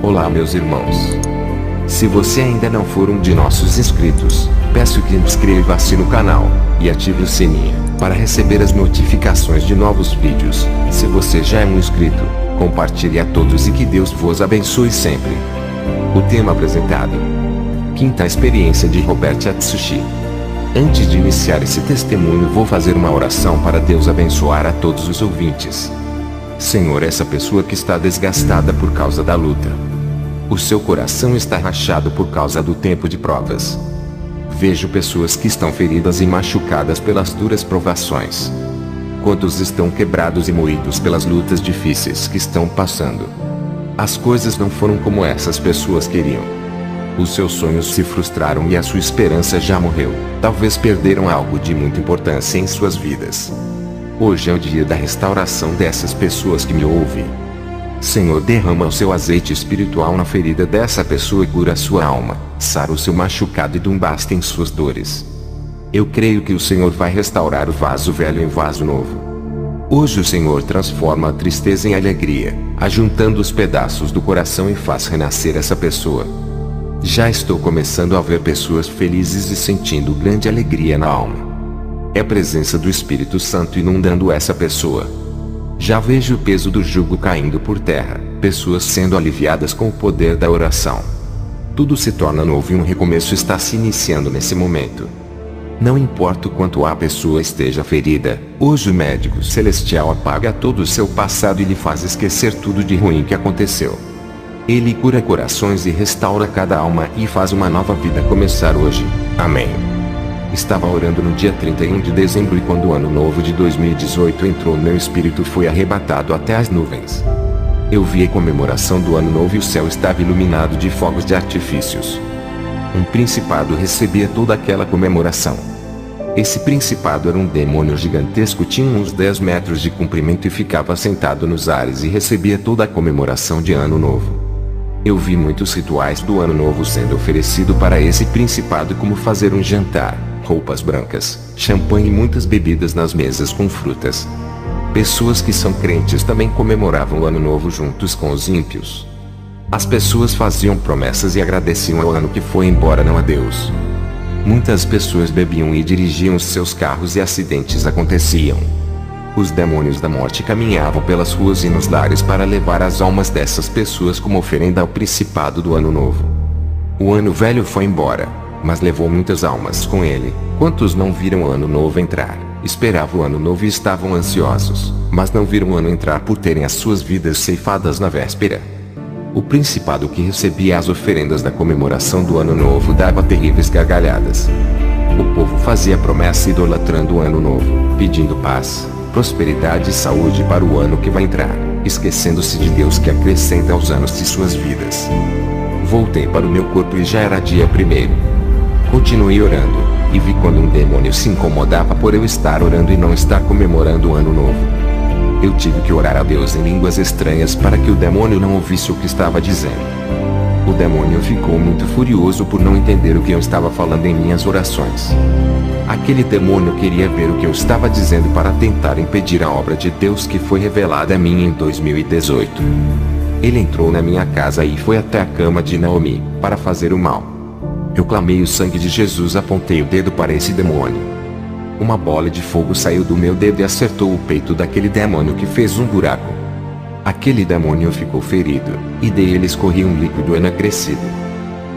Olá meus irmãos. Se você ainda não for um de nossos inscritos, peço que inscreva-se no canal e ative o sininho para receber as notificações de novos vídeos. Se você já é um inscrito, compartilhe a todos e que Deus vos abençoe sempre. O tema apresentado: Quinta experiência de Robert Atsushi. Antes de iniciar esse testemunho, vou fazer uma oração para Deus abençoar a todos os ouvintes. Senhor, essa pessoa que está desgastada por causa da luta. O seu coração está rachado por causa do tempo de provas. Vejo pessoas que estão feridas e machucadas pelas duras provações. Quantos estão quebrados e moídos pelas lutas difíceis que estão passando. As coisas não foram como essas pessoas queriam. Os seus sonhos se frustraram e a sua esperança já morreu. Talvez perderam algo de muita importância em suas vidas. Hoje é o dia da restauração dessas pessoas que me ouvem. Senhor, derrama o seu azeite espiritual na ferida dessa pessoa e cura a sua alma, sara o seu machucado e dê um basta em suas dores. Eu creio que o Senhor vai restaurar o vaso velho em vaso novo. Hoje o Senhor transforma a tristeza em alegria, ajuntando os pedaços do coração e faz renascer essa pessoa. Já estou começando a ver pessoas felizes e sentindo grande alegria na alma. É a presença do Espírito Santo inundando essa pessoa. Já vejo o peso do jugo caindo por terra, pessoas sendo aliviadas com o poder da oração. Tudo se torna novo e um recomeço está se iniciando nesse momento. Não importa o quanto a pessoa esteja ferida, hoje o médico celestial apaga todo o seu passado e lhe faz esquecer tudo de ruim que aconteceu. Ele cura corações e restaura cada alma e faz uma nova vida começar hoje. Amém. Estava orando no dia 31 de dezembro e quando o ano novo de 2018 entrou, meu espírito foi arrebatado até as nuvens. Eu vi a comemoração do ano novo e o céu estava iluminado de fogos de artifícios. Um principado recebia toda aquela comemoração. Esse principado era um demônio gigantesco, tinha uns 10 metros de comprimento e ficava sentado nos ares e recebia toda a comemoração de ano novo. Eu vi muitos rituais do ano novo sendo oferecido para esse principado, como fazer um jantar, roupas brancas, champanhe e muitas bebidas nas mesas com frutas. Pessoas que são crentes também comemoravam o ano novo juntos com os ímpios. As pessoas faziam promessas e agradeciam ao ano que foi embora, não a Deus. Muitas pessoas bebiam e dirigiam os seus carros e acidentes aconteciam. Os demônios da morte caminhavam pelas ruas e nos lares para levar as almas dessas pessoas como oferenda ao principado do ano novo. O ano velho foi embora, mas levou muitas almas com ele. Quantos não viram o ano novo entrar, esperavam o ano novo e estavam ansiosos, mas não viram o ano entrar por terem as suas vidas ceifadas na véspera? O principado que recebia as oferendas da comemoração do ano novo dava terríveis gargalhadas. O povo fazia promessa idolatrando o ano novo, pedindo paz, prosperidade e saúde para o ano que vai entrar, esquecendo-se de Deus que acrescenta aos anos de suas vidas. Voltei para o meu corpo e já era dia 1º. Continuei orando, e vi quando um demônio se incomodava por eu estar orando e não estar comemorando o ano novo. Eu tive que orar a Deus em línguas estranhas para que o demônio não ouvisse o que estava dizendo. O demônio ficou muito furioso por não entender o que eu estava falando em minhas orações. Aquele demônio queria ver o que eu estava dizendo para tentar impedir a obra de Deus que foi revelada a mim em 2018. Ele entrou na minha casa e foi até a cama de Naomi, para fazer o mal. Eu clamei o sangue de Jesus, apontei o dedo para esse demônio. Uma bola de fogo saiu do meu dedo e acertou o peito daquele demônio, que fez um buraco. Aquele demônio ficou ferido, e dele escorria um líquido enegrecido.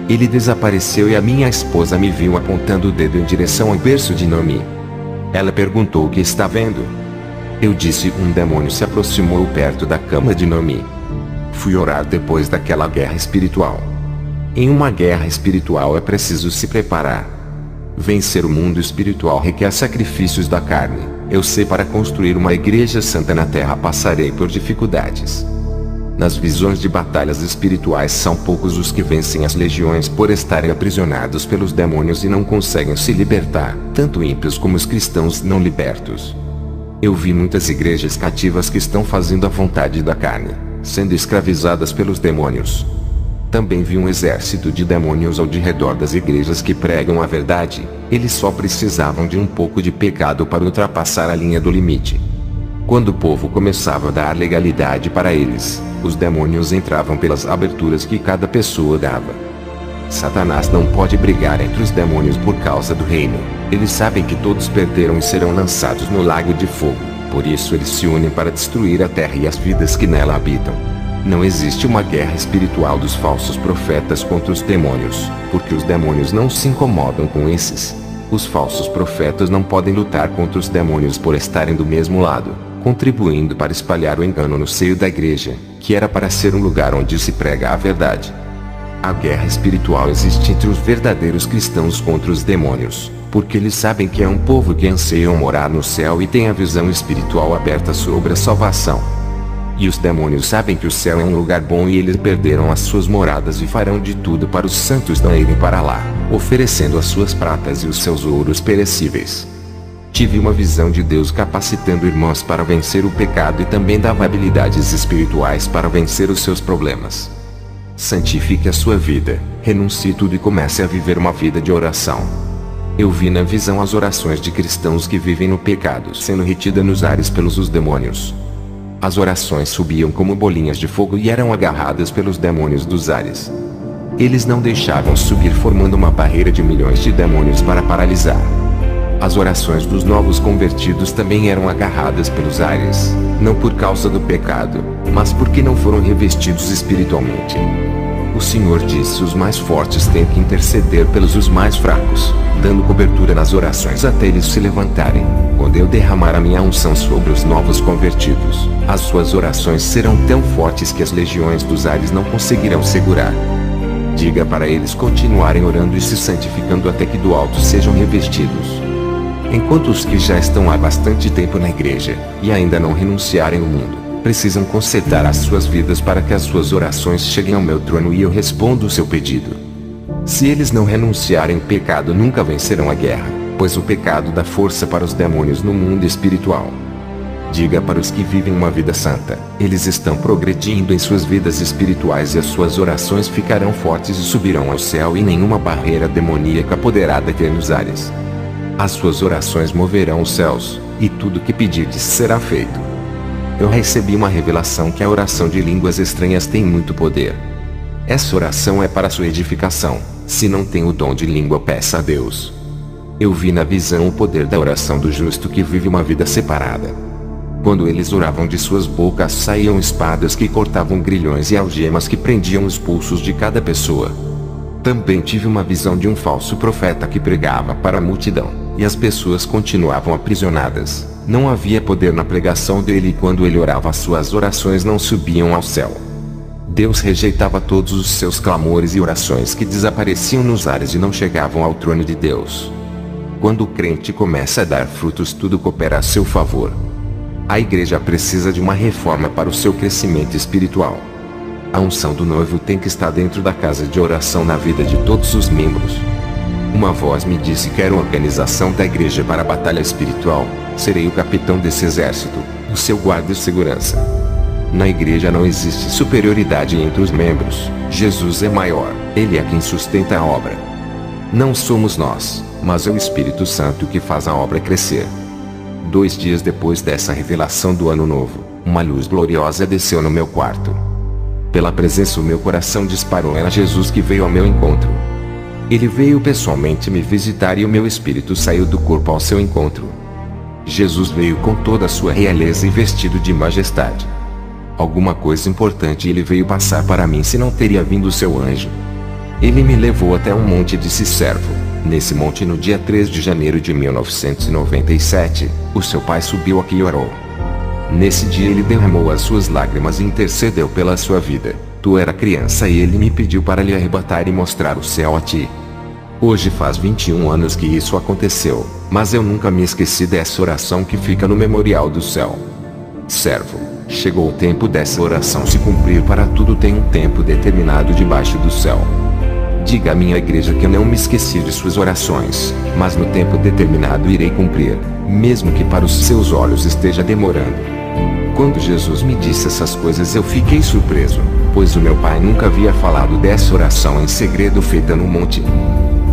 Ele desapareceu e a minha esposa me viu apontando o dedo em direção ao berço de Naomi. Ela perguntou o que está vendo. Eu disse: um demônio se aproximou perto da cama de Naomi. Fui orar depois daquela guerra espiritual. Em uma guerra espiritual é preciso se preparar. Vencer o mundo espiritual requer sacrifícios da carne. Eu sei, para construir uma igreja santa na terra passarei por dificuldades. Nas visões de batalhas espirituais são poucos os que vencem as legiões por estarem aprisionados pelos demônios e não conseguem se libertar, tanto ímpios como os cristãos não libertos. Eu vi muitas igrejas cativas que estão fazendo a vontade da carne, sendo escravizadas pelos demônios. Também vi um exército de demônios ao de redor das igrejas que pregam a verdade. Eles só precisavam de um pouco de pecado para ultrapassar a linha do limite. Quando o povo começava a dar legalidade para eles, os demônios entravam pelas aberturas que cada pessoa dava. Satanás não pode brigar entre os demônios por causa do reino. Eles sabem que todos perderam e serão lançados no lago de fogo. Por isso eles se unem para destruir a terra e as vidas que nela habitam. Não existe uma guerra espiritual dos falsos profetas contra os demônios, porque os demônios não se incomodam com esses. Os falsos profetas não podem lutar contra os demônios por estarem do mesmo lado, contribuindo para espalhar o engano no seio da igreja, que era para ser um lugar onde se prega a verdade. A guerra espiritual existe entre os verdadeiros cristãos contra os demônios, porque eles sabem que é um povo que anseiam morar no céu e tem a visão espiritual aberta sobre a salvação. E os demônios sabem que o céu é um lugar bom e eles perderam as suas moradas e farão de tudo para os santos não irem para lá, oferecendo as suas pratas e os seus ouros perecíveis. Tive uma visão de Deus capacitando irmãos para vencer o pecado e também dava habilidades espirituais para vencer os seus problemas. Santifique a sua vida, renuncie tudo e comece a viver uma vida de oração. Eu vi na visão as orações de cristãos que vivem no pecado sendo retidas nos ares pelos os demônios. As orações subiam como bolinhas de fogo e eram agarradas pelos demônios dos ares. Eles não deixavam subir, formando uma barreira de milhões de demônios para paralisar. As orações dos novos convertidos também eram agarradas pelos ares, não por causa do pecado, mas porque não foram revestidos espiritualmente. O Senhor disse: os mais fortes têm que interceder pelos os mais fracos, dando cobertura nas orações até eles se levantarem. Quando eu derramar a minha unção sobre os novos convertidos, as suas orações serão tão fortes que as legiões dos ares não conseguirão segurar. Diga para eles continuarem orando e se santificando até que do alto sejam revestidos. Enquanto os que já estão há bastante tempo na igreja, e ainda não renunciarem ao mundo, precisam consertar as suas vidas para que as suas orações cheguem ao meu trono e eu respondo o seu pedido. Se eles não renunciarem ao pecado, nunca vencerão a guerra, pois o pecado dá força para os demônios no mundo espiritual. Diga para os que vivem uma vida santa, eles estão progredindo em suas vidas espirituais e as suas orações ficarão fortes e subirão ao céu e nenhuma barreira demoníaca poderá deter nos ares. As suas orações moverão os céus, e tudo que pedirdes será feito. Eu recebi uma revelação que a oração de línguas estranhas tem muito poder. Essa oração é para sua edificação. Se não tem o dom de língua, peça a Deus. Eu vi na visão o poder da oração do justo que vive uma vida separada. Quando eles oravam, de suas bocas saíam espadas que cortavam grilhões e algemas que prendiam os pulsos de cada pessoa. Também tive uma visão de um falso profeta que pregava para a multidão, e as pessoas continuavam aprisionadas. Não havia poder na pregação dele e quando ele orava, suas orações não subiam ao céu. Deus rejeitava todos os seus clamores e orações que desapareciam nos ares e não chegavam ao trono de Deus. Quando o crente começa a dar frutos, tudo coopera a seu favor. A igreja precisa de uma reforma para o seu crescimento espiritual. A unção do noivo tem que estar dentro da casa de oração na vida de todos os membros. Uma voz me disse: quero organização da igreja para a batalha espiritual. Serei o capitão desse exército, o seu guarda e segurança. Na igreja não existe superioridade entre os membros. Jesus é maior, ele é quem sustenta a obra. Não somos nós, mas é o Espírito Santo que faz a obra crescer. 2 dias depois dessa revelação do ano novo, uma luz gloriosa desceu no meu quarto. Pela presença, o meu coração disparou. Era Jesus que veio ao meu encontro. Ele veio pessoalmente me visitar e o meu espírito saiu do corpo ao seu encontro. Jesus veio com toda a sua realeza e vestido de majestade. Alguma coisa importante ele veio passar para mim, se não teria vindo o seu anjo. Ele me levou até um monte e disse: servo, nesse monte no dia 3 de janeiro de 1997, o seu pai subiu aqui e orou. Nesse dia ele derramou as suas lágrimas e intercedeu pela sua vida. Tu era criança e ele me pediu para lhe arrebatar e mostrar o céu a ti. Hoje faz 21 anos que isso aconteceu, mas eu nunca me esqueci dessa oração que fica no memorial do céu. Servo, chegou o tempo dessa oração se cumprir. Para tudo tem um tempo determinado debaixo do céu. Diga à minha igreja que eu não me esqueci de suas orações, mas no tempo determinado irei cumprir, mesmo que para os seus olhos esteja demorando. Quando Jesus me disse essas coisas, eu fiquei surpreso, pois o meu pai nunca havia falado dessa oração em segredo feita no monte.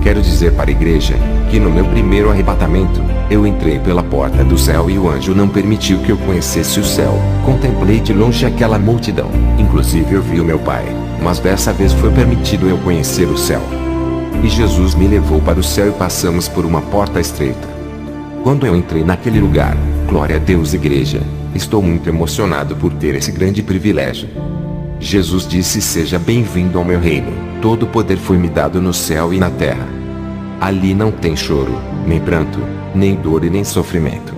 Quero dizer para a igreja, que no meu primeiro arrebatamento, eu entrei pela porta do céu e o anjo não permitiu que eu conhecesse o céu. Contemplei de longe aquela multidão, inclusive eu vi o meu Pai, mas dessa vez foi permitido eu conhecer o céu. E Jesus me levou para o céu e passamos por uma porta estreita. Quando eu entrei naquele lugar, glória a Deus igreja, estou muito emocionado por ter esse grande privilégio. Jesus disse: seja bem-vindo ao meu reino, todo poder foi me dado no céu e na terra. Ali não tem choro, nem pranto, nem dor e nem sofrimento.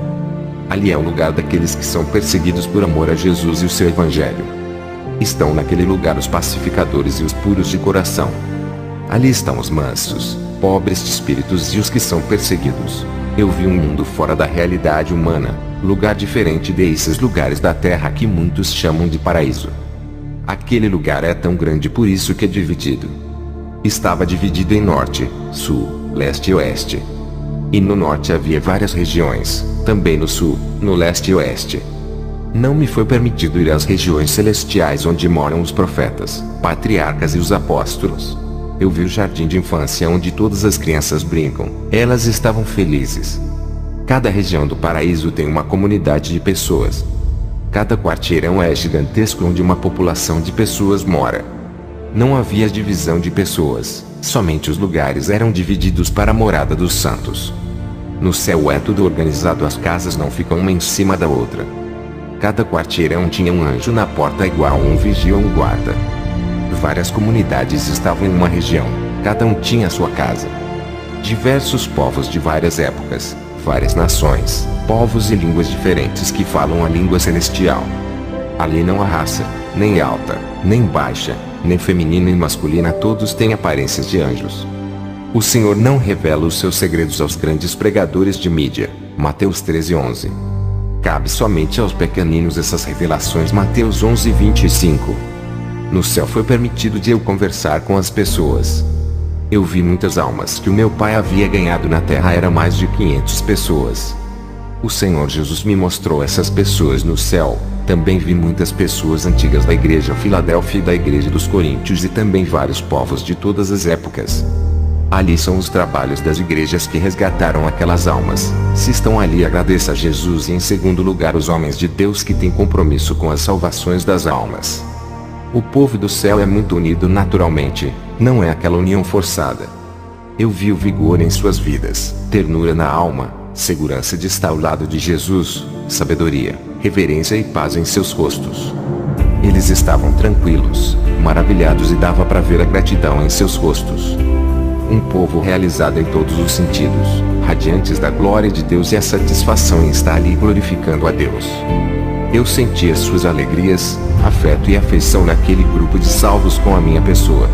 Ali é o lugar daqueles que são perseguidos por amor a Jesus e o seu evangelho. Estão naquele lugar os pacificadores e os puros de coração. Ali estão os mansos, pobres de espíritos e os que são perseguidos. Eu vi um mundo fora da realidade humana, lugar diferente desses lugares da terra que muitos chamam de paraíso. Aquele lugar é tão grande, por isso que é dividido. Estava dividido em norte, sul, leste e oeste. E no norte havia várias regiões, também no sul, no leste e oeste. Não me foi permitido ir às regiões celestiais onde moram os profetas, patriarcas e os apóstolos. Eu vi o jardim de infância onde todas as crianças brincam. Elas estavam felizes. Cada região do paraíso tem uma comunidade de pessoas. Cada quarteirão é gigantesco onde uma população de pessoas mora. Não havia divisão de pessoas, somente os lugares eram divididos para a morada dos santos. No céu é tudo organizado, as casas não ficam uma em cima da outra. Cada quarteirão tinha um anjo na porta igual a um vigia ou um guarda. Várias comunidades estavam em uma região, cada um tinha sua casa. Diversos povos de várias épocas, várias nações, povos e línguas diferentes que falam a língua celestial. Ali não há raça, nem alta, nem baixa, nem feminina nem masculina, todos têm aparências de anjos. O Senhor não revela os seus segredos aos grandes pregadores de mídia. Mateus 13:11. Cabe somente aos pequeninos essas revelações. Mateus 11:25. No céu foi permitido de eu conversar com as pessoas. Eu vi muitas almas que o meu Pai havia ganhado na terra, era mais de 500 pessoas. O Senhor Jesus me mostrou essas pessoas no céu. Também vi muitas pessoas antigas da igreja Filadélfia e da igreja dos Coríntios e também vários povos de todas as épocas. Ali são os trabalhos das igrejas que resgataram aquelas almas. Se estão ali, agradeça a Jesus. E em segundo lugar, os homens de Deus que têm compromisso com as salvações das almas. O povo do céu é muito unido naturalmente, não é aquela união forçada. Eu vi o vigor em suas vidas, ternura na alma, segurança de estar ao lado de Jesus, sabedoria, reverência e paz em seus rostos. Eles estavam tranquilos, maravilhados e dava para ver a gratidão em seus rostos. Um povo realizado em todos os sentidos, radiantes da glória de Deus e a satisfação em estar ali glorificando a Deus. Eu sentia suas alegrias, afeto e afeição naquele grupo de salvos com a minha pessoa.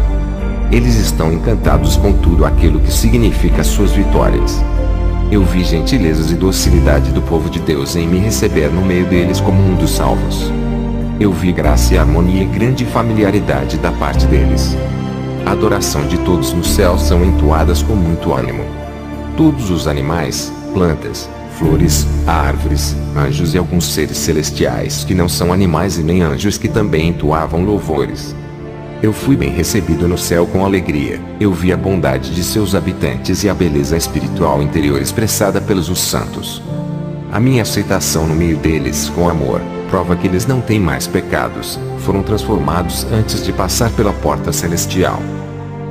Eles estão encantados com tudo aquilo que significa suas vitórias. Eu vi gentilezas e docilidade do povo de Deus em me receber no meio deles como um dos salvos. Eu vi graça e harmonia e grande familiaridade da parte deles. A adoração de todos no céu são entoadas com muito ânimo. Todos os animais, plantas, flores, árvores, anjos e alguns seres celestiais que não são animais e nem anjos que também entoavam louvores. Eu fui bem recebido no céu com alegria. Eu vi a bondade de seus habitantes e a beleza espiritual interior expressada pelos os santos. A minha aceitação no meio deles com amor prova que eles não têm mais pecados, foram transformados antes de passar pela porta celestial.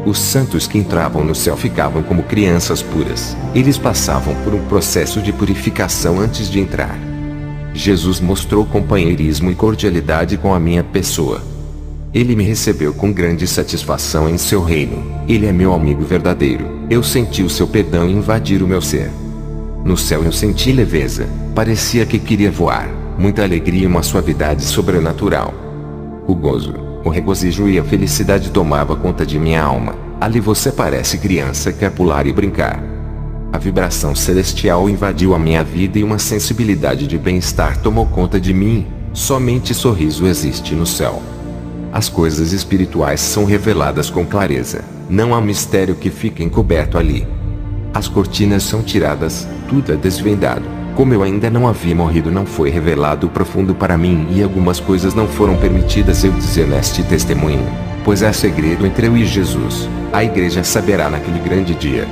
Os santos que entravam no céu ficavam como crianças puras. Eles passavam por um processo de purificação antes de entrar. Jesus mostrou companheirismo e cordialidade com a minha pessoa. Ele me recebeu com grande satisfação em seu reino. Ele é meu amigo verdadeiro. Eu senti o seu perdão invadir o meu ser. No céu eu senti leveza. Parecia que queria voar. Muita alegria e uma suavidade sobrenatural. O gozo, o regozijo e a felicidade tomava conta de minha alma. Ali você parece criança, quer pular e brincar. A vibração celestial invadiu a minha vida e uma sensibilidade de bem-estar tomou conta de mim. Somente sorriso existe no céu. As coisas espirituais são reveladas com clareza. Não há mistério que fique encoberto ali. As cortinas são tiradas, tudo é desvendado. Como eu ainda não havia morrido, não foi revelado o profundo para mim e algumas coisas não foram permitidas eu dizer neste testemunho. pois é segredo entre eu e Jesus. A igreja saberá naquele grande dia.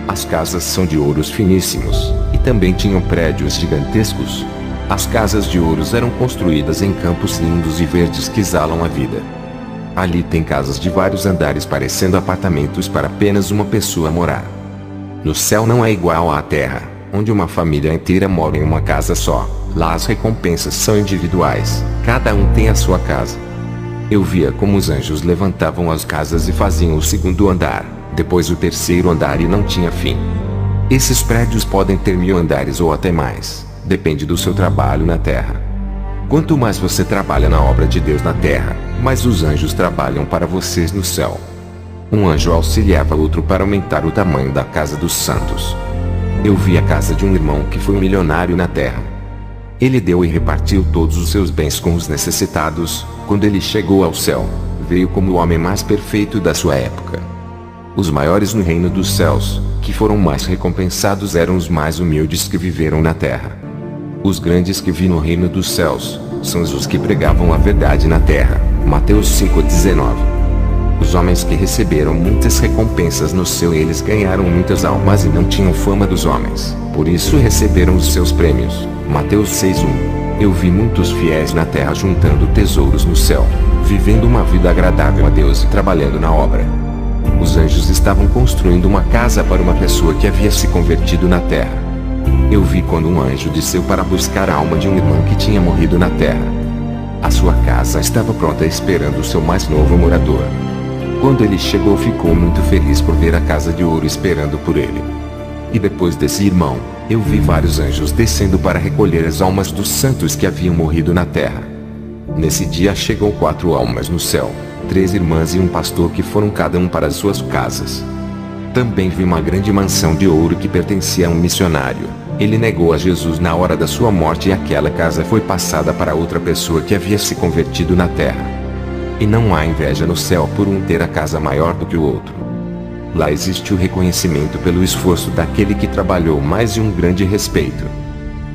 As casas são de ouros finíssimos, e também tinham prédios gigantescos. As casas de ouros eram construídas em campos lindos e verdes que exalam a vida. Ali tem casas de vários andares parecendo apartamentos para apenas uma pessoa morar. No céu não é igual à terra, onde uma família inteira mora em uma casa só. Lá as recompensas são individuais, cada um tem a sua casa. Eu via como os anjos levantavam as casas e faziam o segundo andar, depois o terceiro andar e não tinha fim. Esses prédios podem ter 1000 andares ou até mais, depende do seu trabalho na terra. Quanto mais você trabalha na obra de Deus na terra, mais os anjos trabalham para vocês no céu. Um anjo auxiliava outro para aumentar o tamanho da casa dos santos. Eu vi a casa de um irmão que foi um milionário na terra. Ele deu e repartiu todos os seus bens com os necessitados. Quando ele chegou ao céu, veio como o homem mais perfeito da sua época. Os maiores no reino dos céus, que foram mais recompensados, eram os mais humildes que viveram na terra. Os grandes que vi no reino dos céus, são os que pregavam a verdade na terra. Mateus 5,19. Os homens que receberam muitas recompensas no céu, eles ganharam muitas almas e não tinham fama dos homens, por isso receberam os seus prêmios. Mateus 6,1. Eu vi muitos fiéis na terra juntando tesouros no céu, vivendo uma vida agradável a Deus e trabalhando na obra. Os anjos estavam construindo uma casa para uma pessoa que havia se convertido na terra. Eu vi quando um anjo desceu para buscar a alma de um irmão que tinha morrido na terra. A sua casa estava pronta esperando o seu mais novo morador. Quando ele chegou, ficou muito feliz por ver a casa de ouro esperando por ele. E depois desse irmão, eu vi vários anjos descendo para recolher as almas dos santos que haviam morrido na terra. Nesse dia chegou 4 almas no céu, 3 irmãs e um pastor que foram cada um para as suas casas. Também vi uma grande mansão de ouro que pertencia a um missionário. Ele negou a Jesus na hora da sua morte e aquela casa foi passada para outra pessoa que havia se convertido na terra. E não há inveja no céu por um ter a casa maior do que o outro. Lá existe o reconhecimento pelo esforço daquele que trabalhou mais e um grande respeito.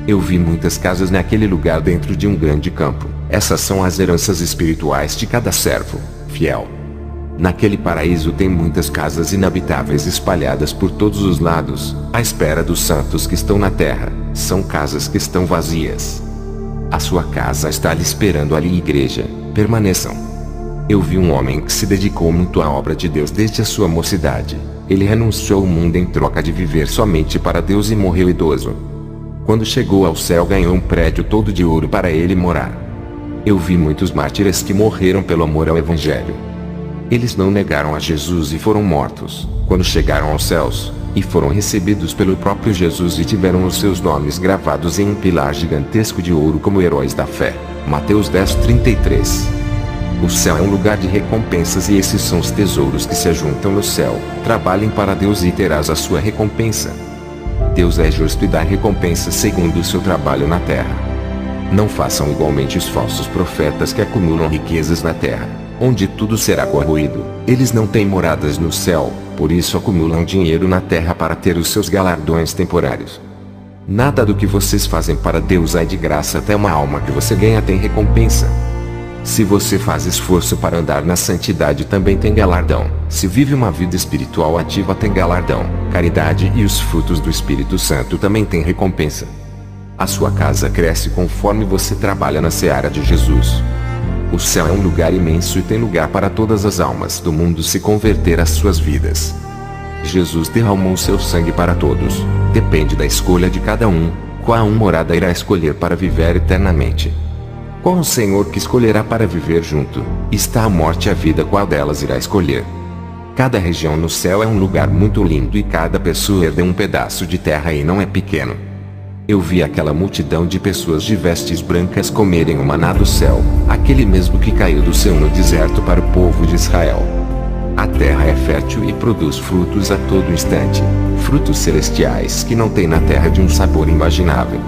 Eu vi muitas casas naquele lugar dentro de um grande campo. Essas são as heranças espirituais de cada servo fiel. Naquele paraíso tem muitas casas inabitáveis espalhadas por todos os lados, à espera dos santos que estão na terra. São casas que estão vazias. A sua casa está lhe esperando ali, igreja, permaneçam. Eu vi um homem que se dedicou muito à obra de Deus desde a sua mocidade. Ele renunciou ao mundo em troca de viver somente para Deus e morreu idoso. Quando chegou ao céu, ganhou um prédio todo de ouro para ele morar. Eu vi muitos mártires que morreram pelo amor ao Evangelho. Eles não negaram a Jesus e foram mortos. Quando chegaram aos céus, e foram recebidos pelo próprio Jesus e tiveram os seus nomes gravados em um pilar gigantesco de ouro como heróis da fé. Mateus 10:33. O céu é um lugar de recompensas e esses são os tesouros que se ajuntam no céu. Trabalhem para Deus e terás a sua recompensa. Deus é justo e dá recompensa segundo o seu trabalho na terra. Não façam igualmente os falsos profetas que acumulam riquezas na terra, onde tudo será corroído. Eles não têm moradas no céu, por isso acumulam dinheiro na terra para ter os seus galardões temporários. Nada do que vocês fazem para Deus é de graça, até uma alma que você ganha tem recompensa. Se você faz esforço para andar na santidade, também tem galardão. Se vive uma vida espiritual ativa, tem galardão. Caridade e os frutos do Espírito Santo também têm recompensa. A sua casa cresce conforme você trabalha na seara de Jesus. O céu é um lugar imenso e tem lugar para todas as almas do mundo se converter às suas vidas. Jesus derramou seu sangue para todos. Depende da escolha de cada um, qual morada irá escolher para viver eternamente. Qual o Senhor que escolherá para viver junto? Está a morte e a vida, qual delas irá escolher? Cada região no céu é um lugar muito lindo e cada pessoa herda um pedaço de terra e não é pequeno. Eu vi aquela multidão de pessoas de vestes brancas comerem o maná do céu, aquele mesmo que caiu do céu no deserto para o povo de Israel. A terra é fértil e produz frutos a todo instante, frutos celestiais que não tem na terra de um sabor imaginável.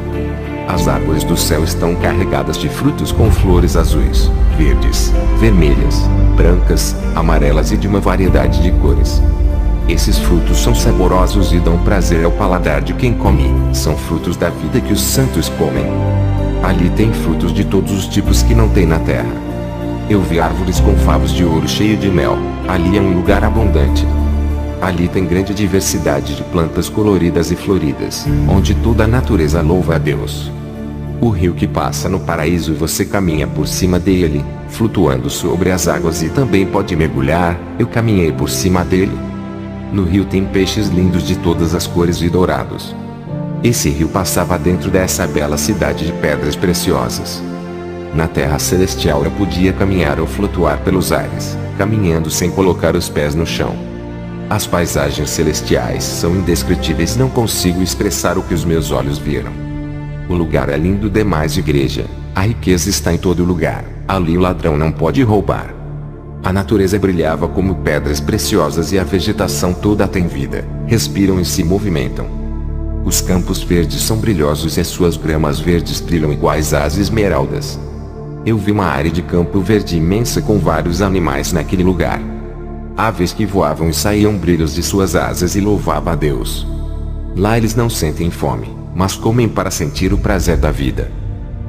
As árvores do céu estão carregadas de frutos com flores azuis, verdes, vermelhas, brancas, amarelas e de uma variedade de cores. Esses frutos são saborosos e dão prazer ao paladar de quem come. São frutos da vida que os santos comem. Ali tem frutos de todos os tipos que não tem na terra. Eu vi árvores com favos de ouro cheio de mel. Ali é um lugar abundante. Ali tem grande diversidade de plantas coloridas e floridas, onde toda a natureza louva a Deus. O rio que passa no paraíso, você caminha por cima dele, flutuando sobre as águas, e também pode mergulhar. Eu caminhei por cima dele. No rio tem peixes lindos de todas as cores e dourados. Esse rio passava dentro dessa bela cidade de pedras preciosas. Na terra celestial eu podia caminhar ou flutuar pelos ares, caminhando sem colocar os pés no chão. As paisagens celestiais são indescritíveis, não consigo expressar o que os meus olhos viram. O lugar é lindo demais, igreja. A riqueza está em todo lugar. Ali o ladrão não pode roubar. A natureza brilhava como pedras preciosas e a vegetação toda tem vida, respiram e se movimentam. Os campos verdes são brilhosos e as suas gramas verdes brilham iguais às esmeraldas. Eu vi uma área de campo verde imensa com vários animais naquele lugar. Aves que voavam e saíam brilhos de suas asas e louvavam a Deus. Lá eles não sentem fome, mas comem para sentir o prazer da vida.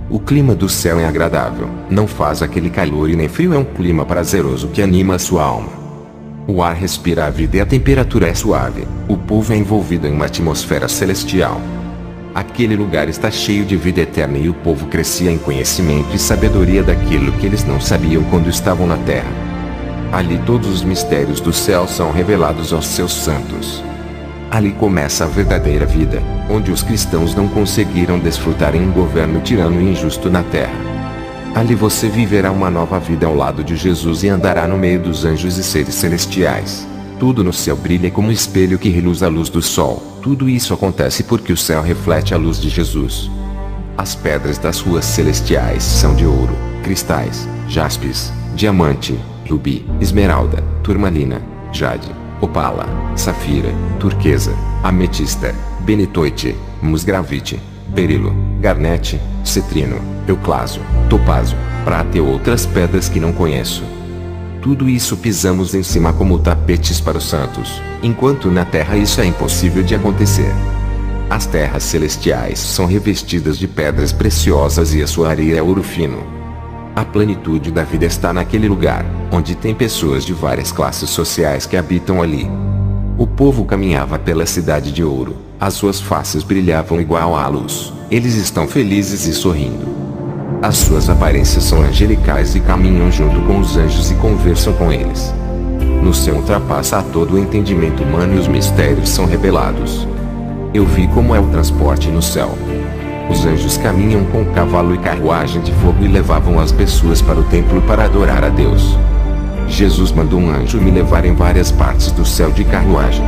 O clima do céu é agradável, não faz aquele calor e nem frio, é um clima prazeroso que anima a sua alma. O ar respira a vida e a temperatura é suave. O povo é envolvido em uma atmosfera celestial. Aquele lugar está cheio de vida eterna e o povo crescia em conhecimento e sabedoria daquilo que eles não sabiam quando estavam na terra. Ali todos os mistérios do céu são revelados aos seus santos. Ali começa a verdadeira vida, onde os cristãos não conseguiram desfrutar em um governo tirano e injusto na terra. Ali você viverá uma nova vida ao lado de Jesus e andará no meio dos anjos e seres celestiais. Tudo no céu brilha como um espelho que reluz a luz do sol. Tudo isso acontece porque o céu reflete a luz de Jesus. As pedras das ruas celestiais são de ouro, cristais, jaspis, diamante, rubi, esmeralda, turmalina, jade, opala, safira, turquesa, ametista, benitoite, musgravite, berilo, garnete, cetrino, euclásio, topázio, prata e outras pedras que não conheço. Tudo isso pisamos em cima como tapetes para os santos, enquanto na terra isso é impossível de acontecer. As terras celestiais são revestidas de pedras preciosas e a sua areia é ouro fino. A plenitude da vida está naquele lugar, onde tem pessoas de várias classes sociais que habitam ali. O povo caminhava pela cidade de ouro, as suas faces brilhavam igual à luz, eles estão felizes e sorrindo. As suas aparências são angelicais e caminham junto com os anjos e conversam com eles. No céu ultrapassa a todo o entendimento humano e os mistérios são revelados. Eu vi como é o transporte no céu. Os anjos caminham com cavalo e carruagem de fogo e levavam as pessoas para o templo para adorar a Deus. Jesus mandou um anjo me levar em várias partes do céu de carruagem.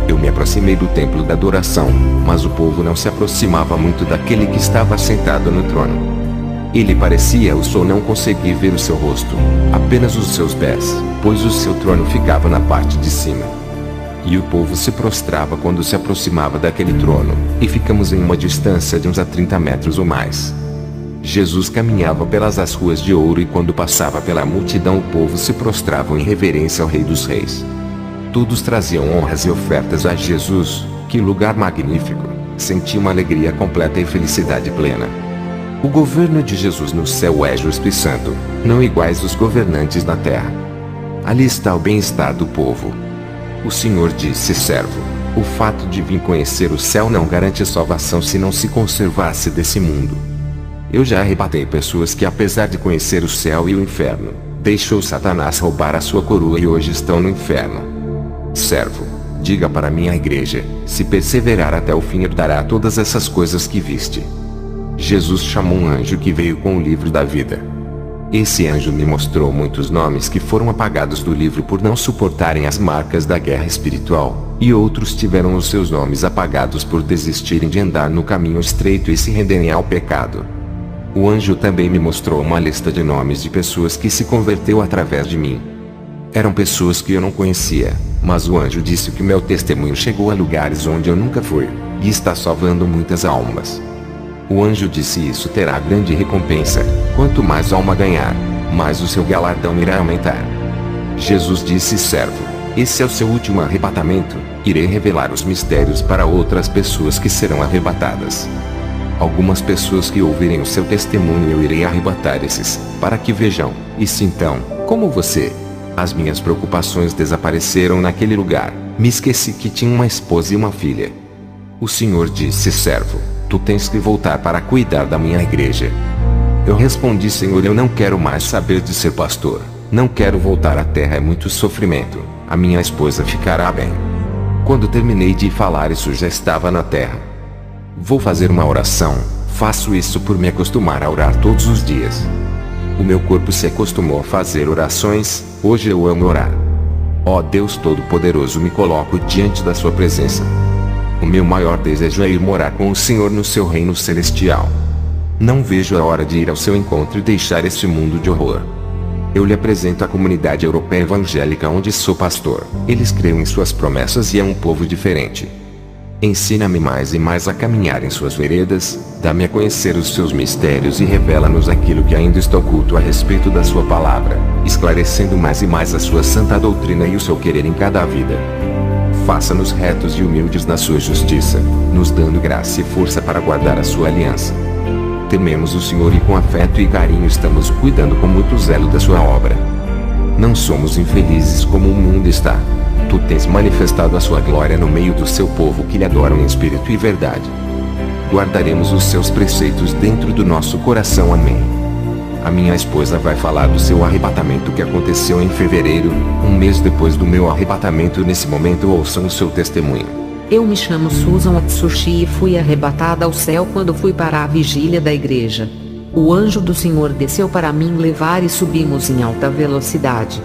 Eu me aproximei do templo da adoração, mas o povo não se aproximava muito daquele que estava sentado no trono. Ele parecia o sol, não consegui ver o seu rosto, apenas os seus pés, pois o seu trono ficava na parte de cima. E o povo se prostrava quando se aproximava daquele trono, e ficamos em uma distância de uns 30 metros ou mais. Jesus caminhava pelas ruas de ouro e quando passava pela multidão o povo se prostrava em reverência ao Rei dos Reis. Todos traziam honras e ofertas a Jesus. Que lugar magnífico! Senti uma alegria completa e felicidade plena. O governo de Jesus no céu é justo e santo, não iguais os governantes na terra. Ali está o bem-estar do povo. O Senhor disse: servo, o fato de vir conhecer o céu não garante salvação se não se conservasse desse mundo. Eu já arrebatei pessoas que, apesar de conhecer o céu e o inferno, deixou Satanás roubar a sua coroa e hoje estão no inferno. Servo, diga para minha igreja, se perseverar até o fim herdará todas essas coisas que viste. Jesus chamou um anjo que veio com o livro da vida. Esse anjo me mostrou muitos nomes que foram apagados do livro por não suportarem as marcas da guerra espiritual, e outros tiveram os seus nomes apagados por desistirem de andar no caminho estreito e se renderem ao pecado. O anjo também me mostrou uma lista de nomes de pessoas que se converteu através de mim. Eram pessoas que eu não conhecia, mas o anjo disse que meu testemunho chegou a lugares onde eu nunca fui, e está salvando muitas almas. O anjo disse: isso terá grande recompensa, quanto mais alma ganhar, mais o seu galardão irá aumentar. Jesus disse: servo, esse é o seu último arrebatamento, irei revelar os mistérios para outras pessoas que serão arrebatadas. Algumas pessoas que ouvirem o seu testemunho eu irei arrebatar esses, para que vejam, e sintam, como você. As minhas preocupações desapareceram naquele lugar, me esqueci que tinha uma esposa e uma filha. O Senhor disse: servo, tu tens que voltar para cuidar da minha igreja. Eu respondi: Senhor, eu não quero mais saber de ser pastor, não quero voltar à terra, é muito sofrimento, a minha esposa ficará bem. Quando terminei de falar isso já estava na terra. Vou fazer uma oração, faço isso por me acostumar a orar todos os dias. O meu corpo se acostumou a fazer orações, hoje eu amo orar. Ó Deus Todo-Poderoso, me coloco diante da sua presença. O meu maior desejo é ir morar com o Senhor no seu reino celestial. Não vejo a hora de ir ao seu encontro e deixar este mundo de horror. Eu lhe apresento a comunidade europeia evangélica onde sou pastor. Eles creem em suas promessas e é um povo diferente. Ensina-me mais e mais a caminhar em suas veredas, dá-me a conhecer os seus mistérios e revela-nos aquilo que ainda está oculto a respeito da sua palavra, esclarecendo mais e mais a sua santa doutrina e o seu querer em cada vida. Faça-nos retos e humildes na sua justiça, nos dando graça e força para guardar a sua aliança. Tememos o Senhor e com afeto e carinho estamos cuidando com muito zelo da sua obra. Não somos infelizes como o mundo está. Tu tens manifestado a sua glória no meio do seu povo que lhe adoram em espírito e verdade. Guardaremos os seus preceitos dentro do nosso coração. Amém. A minha esposa vai falar do seu arrebatamento que aconteceu em fevereiro, um mês depois do meu arrebatamento. Nesse momento ouçam o seu testemunho. Eu me chamo Susan Atsushi e fui arrebatada ao céu quando fui para a vigília da igreja. O anjo do Senhor desceu para me levar e subimos em alta velocidade.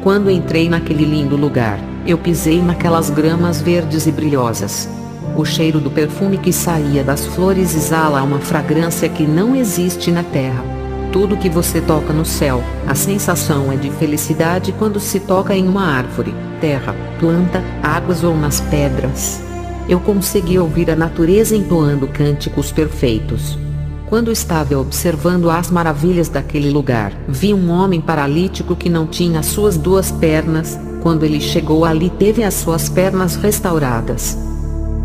Quando entrei naquele lindo lugar, eu pisei naquelas gramas verdes e brilhosas. O cheiro do perfume que saía das flores exala uma fragrância que não existe na terra. Tudo que você toca no céu, a sensação é de felicidade quando se toca em uma árvore, terra, planta, águas ou nas pedras. Eu consegui ouvir a natureza entoando cânticos perfeitos. Quando estava observando as maravilhas daquele lugar, vi um homem paralítico que não tinha suas duas pernas. Quando ele chegou ali, teve as suas pernas restauradas.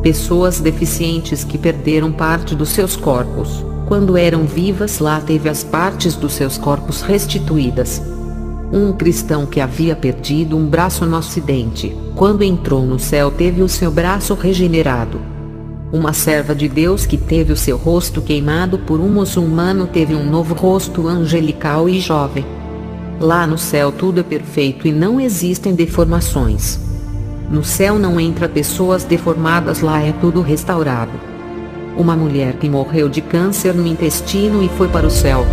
Pessoas deficientes que perderam parte dos seus corpos, quando eram vivas lá, teve as partes dos seus corpos restituídas. Um cristão que havia perdido um braço no acidente, quando entrou no céu, teve o seu braço regenerado. Uma serva de Deus que teve o seu rosto queimado por um muçulmano teve um novo rosto angelical e jovem. Lá no céu tudo é perfeito e não existem deformações. No céu não entra pessoas deformadas, lá é tudo restaurado. Uma mulher que morreu de câncer no intestino e foi para o céu.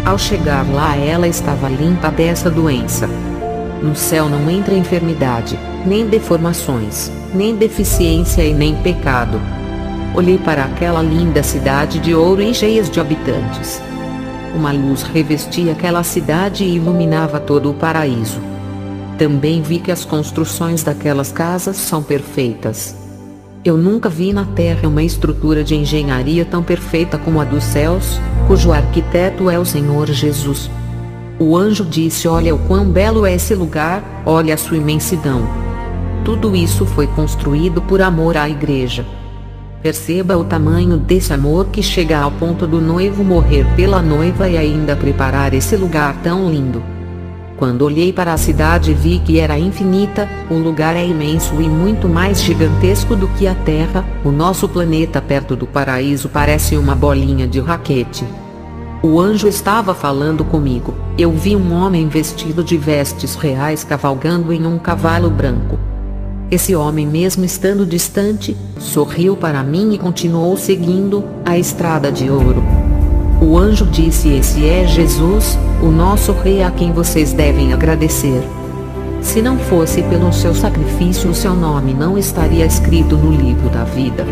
Ao chegar lá, ela estava limpa dessa doença. No céu não entra enfermidade, nem deformações, nem deficiência e nem pecado. Olhei para aquela linda cidade de ouro e cheias de habitantes. Uma luz revestia aquela cidade e iluminava todo o paraíso. Também vi que as construções daquelas casas são perfeitas. Eu nunca vi na terra uma estrutura de engenharia tão perfeita como a dos céus, cujo arquiteto é o Senhor Jesus. O anjo disse: olha o quão belo é esse lugar, olha a sua imensidão. Tudo isso foi construído por amor à igreja. Perceba o tamanho desse amor que chega ao ponto do noivo morrer pela noiva e ainda preparar esse lugar tão lindo. Quando olhei para a cidade vi que era infinita, o lugar é imenso e muito mais gigantesco do que a Terra. O nosso planeta perto do paraíso parece uma bolinha de raquete. O anjo estava falando comigo. Eu vi um homem vestido de vestes reais cavalgando em um cavalo branco. Esse homem, mesmo estando distante, sorriu para mim e continuou seguindo a estrada de ouro. O anjo disse: esse é Jesus, o nosso rei, a quem vocês devem agradecer. Se não fosse pelo seu sacrifício, o seu nome não estaria escrito no livro da vida.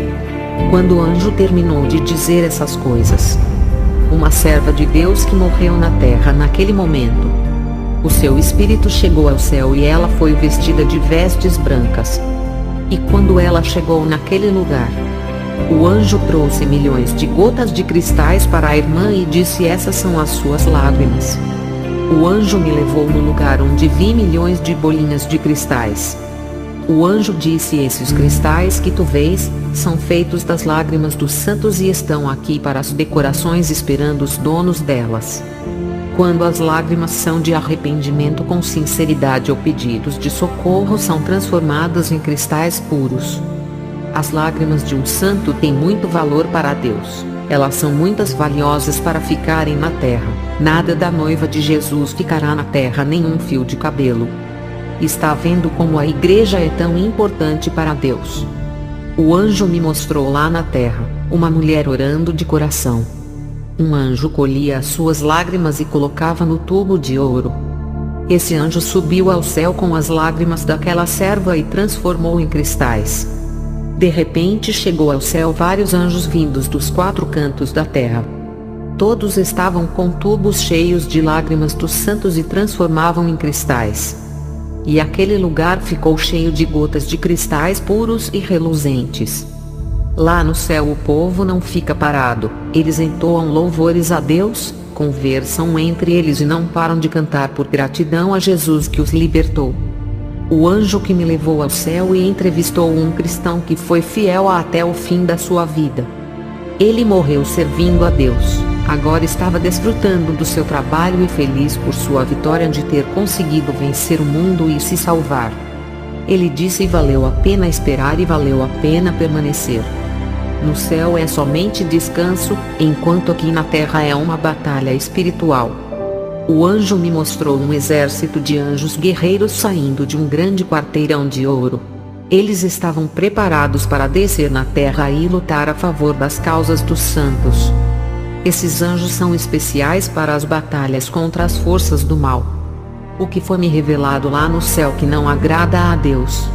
Quando o anjo terminou de dizer essas coisas, uma serva de Deus que morreu na terra naquele momento, o seu espírito chegou ao céu e ela foi vestida de vestes brancas. E quando ela chegou naquele lugar, o anjo trouxe milhões de gotas de cristais para a irmã e disse: essas são as suas lágrimas. O anjo me levou no lugar onde vi milhões de bolinhas de cristais. O anjo disse: esses cristais que tu vês, são feitos das lágrimas dos santos e estão aqui para as decorações esperando os donos delas. Quando as lágrimas são de arrependimento com sinceridade ou pedidos de socorro, são transformadas em cristais puros. As lágrimas de um santo têm muito valor para Deus. Elas são muito valiosas para ficarem na terra. Nada da noiva de Jesus ficará na terra, nenhum fio de cabelo. Está vendo como a igreja é tão importante para Deus? O anjo me mostrou lá na terra, uma mulher orando de coração. Um anjo colhia as suas lágrimas e colocava no tubo de ouro. Esse anjo subiu ao céu com as lágrimas daquela serva e transformou em cristais. De repente chegou ao céu vários anjos vindos dos 4 cantos da terra. Todos estavam com tubos cheios de lágrimas dos santos e transformavam em cristais. E aquele lugar ficou cheio de gotas de cristais puros e reluzentes. Lá no céu o povo não fica parado, eles entoam louvores a Deus, conversam entre eles e não param de cantar por gratidão a Jesus que os libertou. O anjo que me levou ao céu e entrevistou um cristão que foi fiel até o fim da sua vida. Ele morreu servindo a Deus, agora estava desfrutando do seu trabalho e feliz por sua vitória de ter conseguido vencer o mundo e se salvar. Ele disse: valeu a pena esperar e valeu a pena permanecer. No céu é somente descanso, enquanto aqui na terra é uma batalha espiritual. O anjo me mostrou um exército de anjos guerreiros saindo de um grande quarteirão de ouro. Eles estavam preparados para descer na terra e lutar a favor das causas dos santos. Esses anjos são especiais para as batalhas contra as forças do mal. O que foi me revelado lá no céu que não agrada a Deus?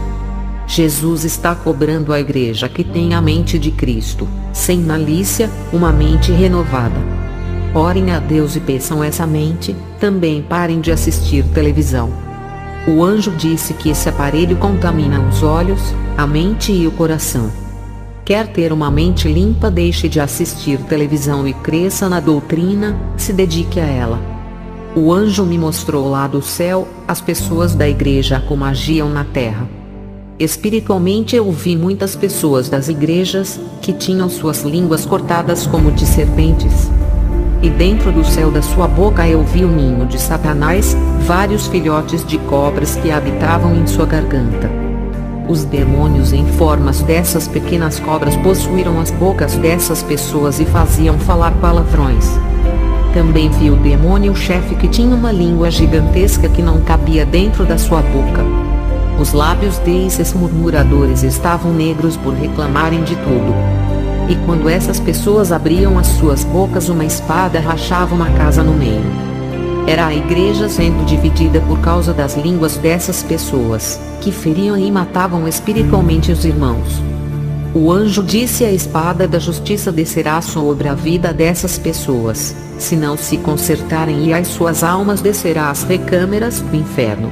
Jesus está cobrando a igreja que tem a mente de Cristo, sem malícia, uma mente renovada. Orem a Deus e peçam essa mente, também parem de assistir televisão. O anjo disse que esse aparelho contamina os olhos, a mente e o coração. Quer ter uma mente limpa? Deixe de assistir televisão e cresça na doutrina, se dedique a ela. O anjo me mostrou lá do céu, as pessoas da igreja como agiam na terra. Espiritualmente eu vi muitas pessoas das igrejas, que tinham suas línguas cortadas como de serpentes. E dentro do céu da sua boca eu vi o ninho de Satanás, vários filhotes de cobras que habitavam em sua garganta. Os demônios em formas dessas pequenas cobras possuíram as bocas dessas pessoas e faziam falar palavrões. Também vi o demônio-chefe que tinha uma língua gigantesca que não cabia dentro da sua boca. Os lábios desses murmuradores estavam negros por reclamarem de tudo. E quando essas pessoas abriam as suas bocas, uma espada rachava uma casa no meio. Era a igreja sendo dividida por causa das línguas dessas pessoas, que feriam e matavam espiritualmente os irmãos. O anjo disse: a espada da justiça descerá sobre a vida dessas pessoas, se não se consertarem, e as suas almas descerá às recâmeras do inferno.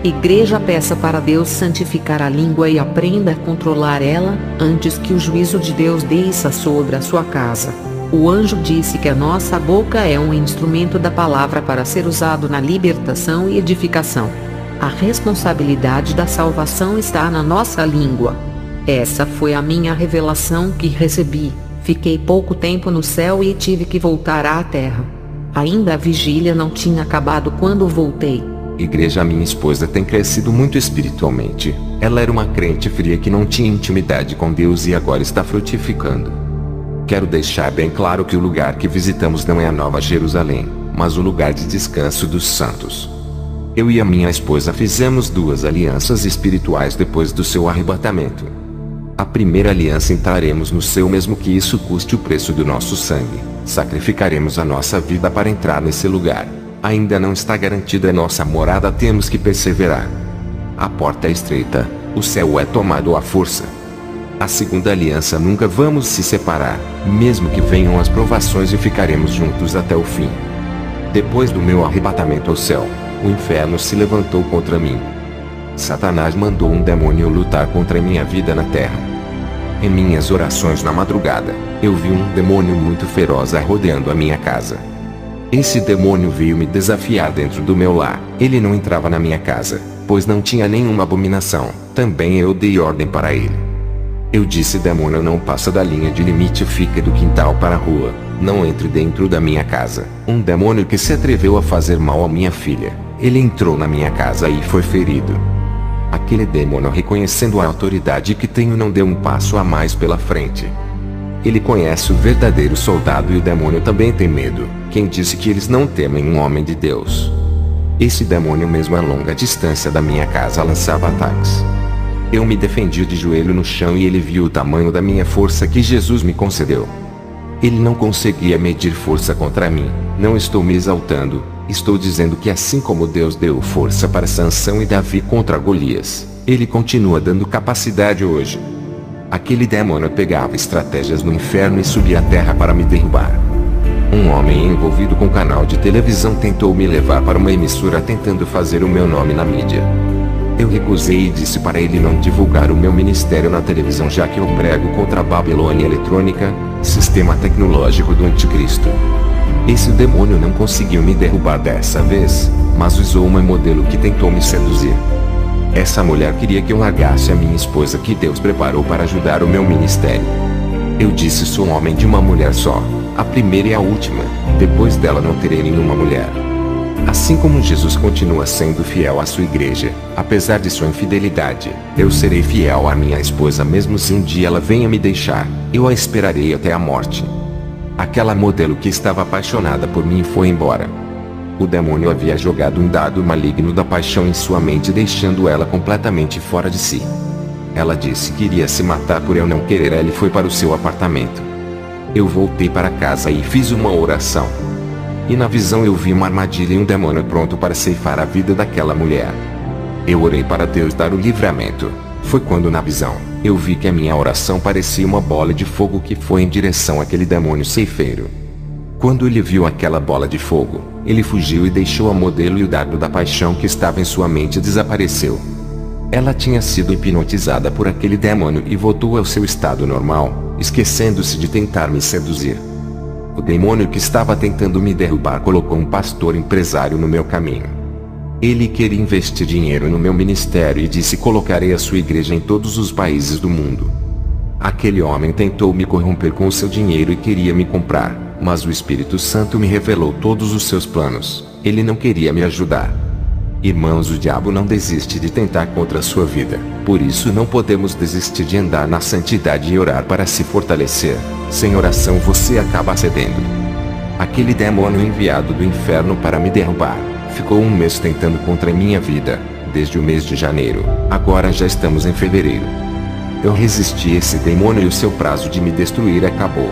Igreja, peça para Deus santificar a língua e aprenda a controlar ela, antes que o juízo de Deus desça sobre a sua casa. O anjo disse que a nossa boca é um instrumento da palavra para ser usado na libertação e edificação. A responsabilidade da salvação está na nossa língua. Essa foi a minha revelação que recebi. Fiquei pouco tempo no céu e tive que voltar à terra. Ainda a vigília não tinha acabado quando voltei. Igreja, minha esposa tem crescido muito espiritualmente. Ela era uma crente fria que não tinha intimidade com Deus e agora está frutificando. Quero deixar bem claro que o lugar que visitamos não é a Nova Jerusalém, mas o lugar de descanso dos santos. Eu e a minha esposa fizemos 2 alianças espirituais depois do seu arrebatamento. A primeira aliança: entraremos no céu mesmo que isso custe o preço do nosso sangue. Sacrificaremos a nossa vida para entrar nesse lugar. Ainda não está garantida a nossa morada, temos que perseverar. A porta é estreita, o céu é tomado à força. A segunda aliança: nunca vamos se separar, mesmo que venham as provações, e ficaremos juntos até o fim. Depois do meu arrebatamento ao céu, o inferno se levantou contra mim. Satanás mandou um demônio lutar contra minha vida na terra. Em minhas orações na madrugada, eu vi um demônio muito feroz rodeando a minha casa. Esse demônio veio me desafiar dentro do meu lar. Ele não entrava na minha casa, pois não tinha nenhuma abominação, também eu dei ordem para ele. Eu disse: demônio, não passa da linha de limite, fica do quintal para a rua, não entre dentro da minha casa. Um demônio que se atreveu a fazer mal à minha filha, ele entrou na minha casa e foi ferido. Aquele demônio, reconhecendo a autoridade que tenho, não deu um passo a mais pela frente. Ele conhece o verdadeiro soldado e o demônio também tem medo. Quem disse que eles não temem um homem de Deus? Esse demônio, mesmo a longa distância da minha casa, lançava ataques. Eu me defendi de joelho no chão e ele viu o tamanho da minha força que Jesus me concedeu. Ele não conseguia medir força contra mim. Não estou me exaltando, estou dizendo que assim como Deus deu força para Sansão e Davi contra Golias, ele continua dando capacidade hoje. Aquele demônio pegava estratégias no inferno e subia à terra para me derrubar. Um homem envolvido com um canal de televisão tentou me levar para uma emissora tentando fazer o meu nome na mídia. Eu recusei e disse para ele não divulgar o meu ministério na televisão, já que eu prego contra a Babilônia eletrônica, sistema tecnológico do anticristo. Esse demônio não conseguiu me derrubar dessa vez, mas usou uma modelo que tentou me seduzir. Essa mulher queria que eu largasse a minha esposa que Deus preparou para ajudar o meu ministério. Eu disse: sou um homem de uma mulher só, a primeira e a última, depois dela não terei nenhuma mulher. Assim como Jesus continua sendo fiel à sua igreja, apesar de sua infidelidade, eu serei fiel à minha esposa mesmo se um dia ela venha me deixar, eu a esperarei até a morte. Aquela modelo que estava apaixonada por mim foi embora. O demônio havia jogado um dado maligno da paixão em sua mente, deixando ela completamente fora de si. Ela disse que iria se matar por eu não querer ela e foi para o seu apartamento. Eu voltei para casa e fiz uma oração. E na visão eu vi uma armadilha e um demônio pronto para ceifar a vida daquela mulher. Eu orei para Deus dar o livramento. Foi quando na visão, eu vi que a minha oração parecia uma bola de fogo que foi em direção àquele demônio ceifeiro. Quando ele viu aquela bola de fogo, ele fugiu e deixou a modelo, e o dardo da paixão que estava em sua mente desapareceu. Ela tinha sido hipnotizada por aquele demônio e voltou ao seu estado normal, esquecendo-se de tentar me seduzir. O demônio que estava tentando me derrubar colocou um pastor empresário no meu caminho. Ele queria investir dinheiro no meu ministério e disse: colocarei a sua igreja em todos os países do mundo. Aquele homem tentou me corromper com o seu dinheiro e queria me comprar, mas o Espírito Santo me revelou todos os seus planos. Ele não queria me ajudar. Irmãos, o diabo não desiste de tentar contra a sua vida, por isso não podemos desistir de andar na santidade e orar para se fortalecer. Sem oração você acaba cedendo. Aquele demônio enviado do inferno para me derrubar, ficou um mês tentando contra a minha vida, desde o mês de janeiro, agora já estamos em fevereiro. Eu resisti a esse demônio e o seu prazo de me destruir acabou.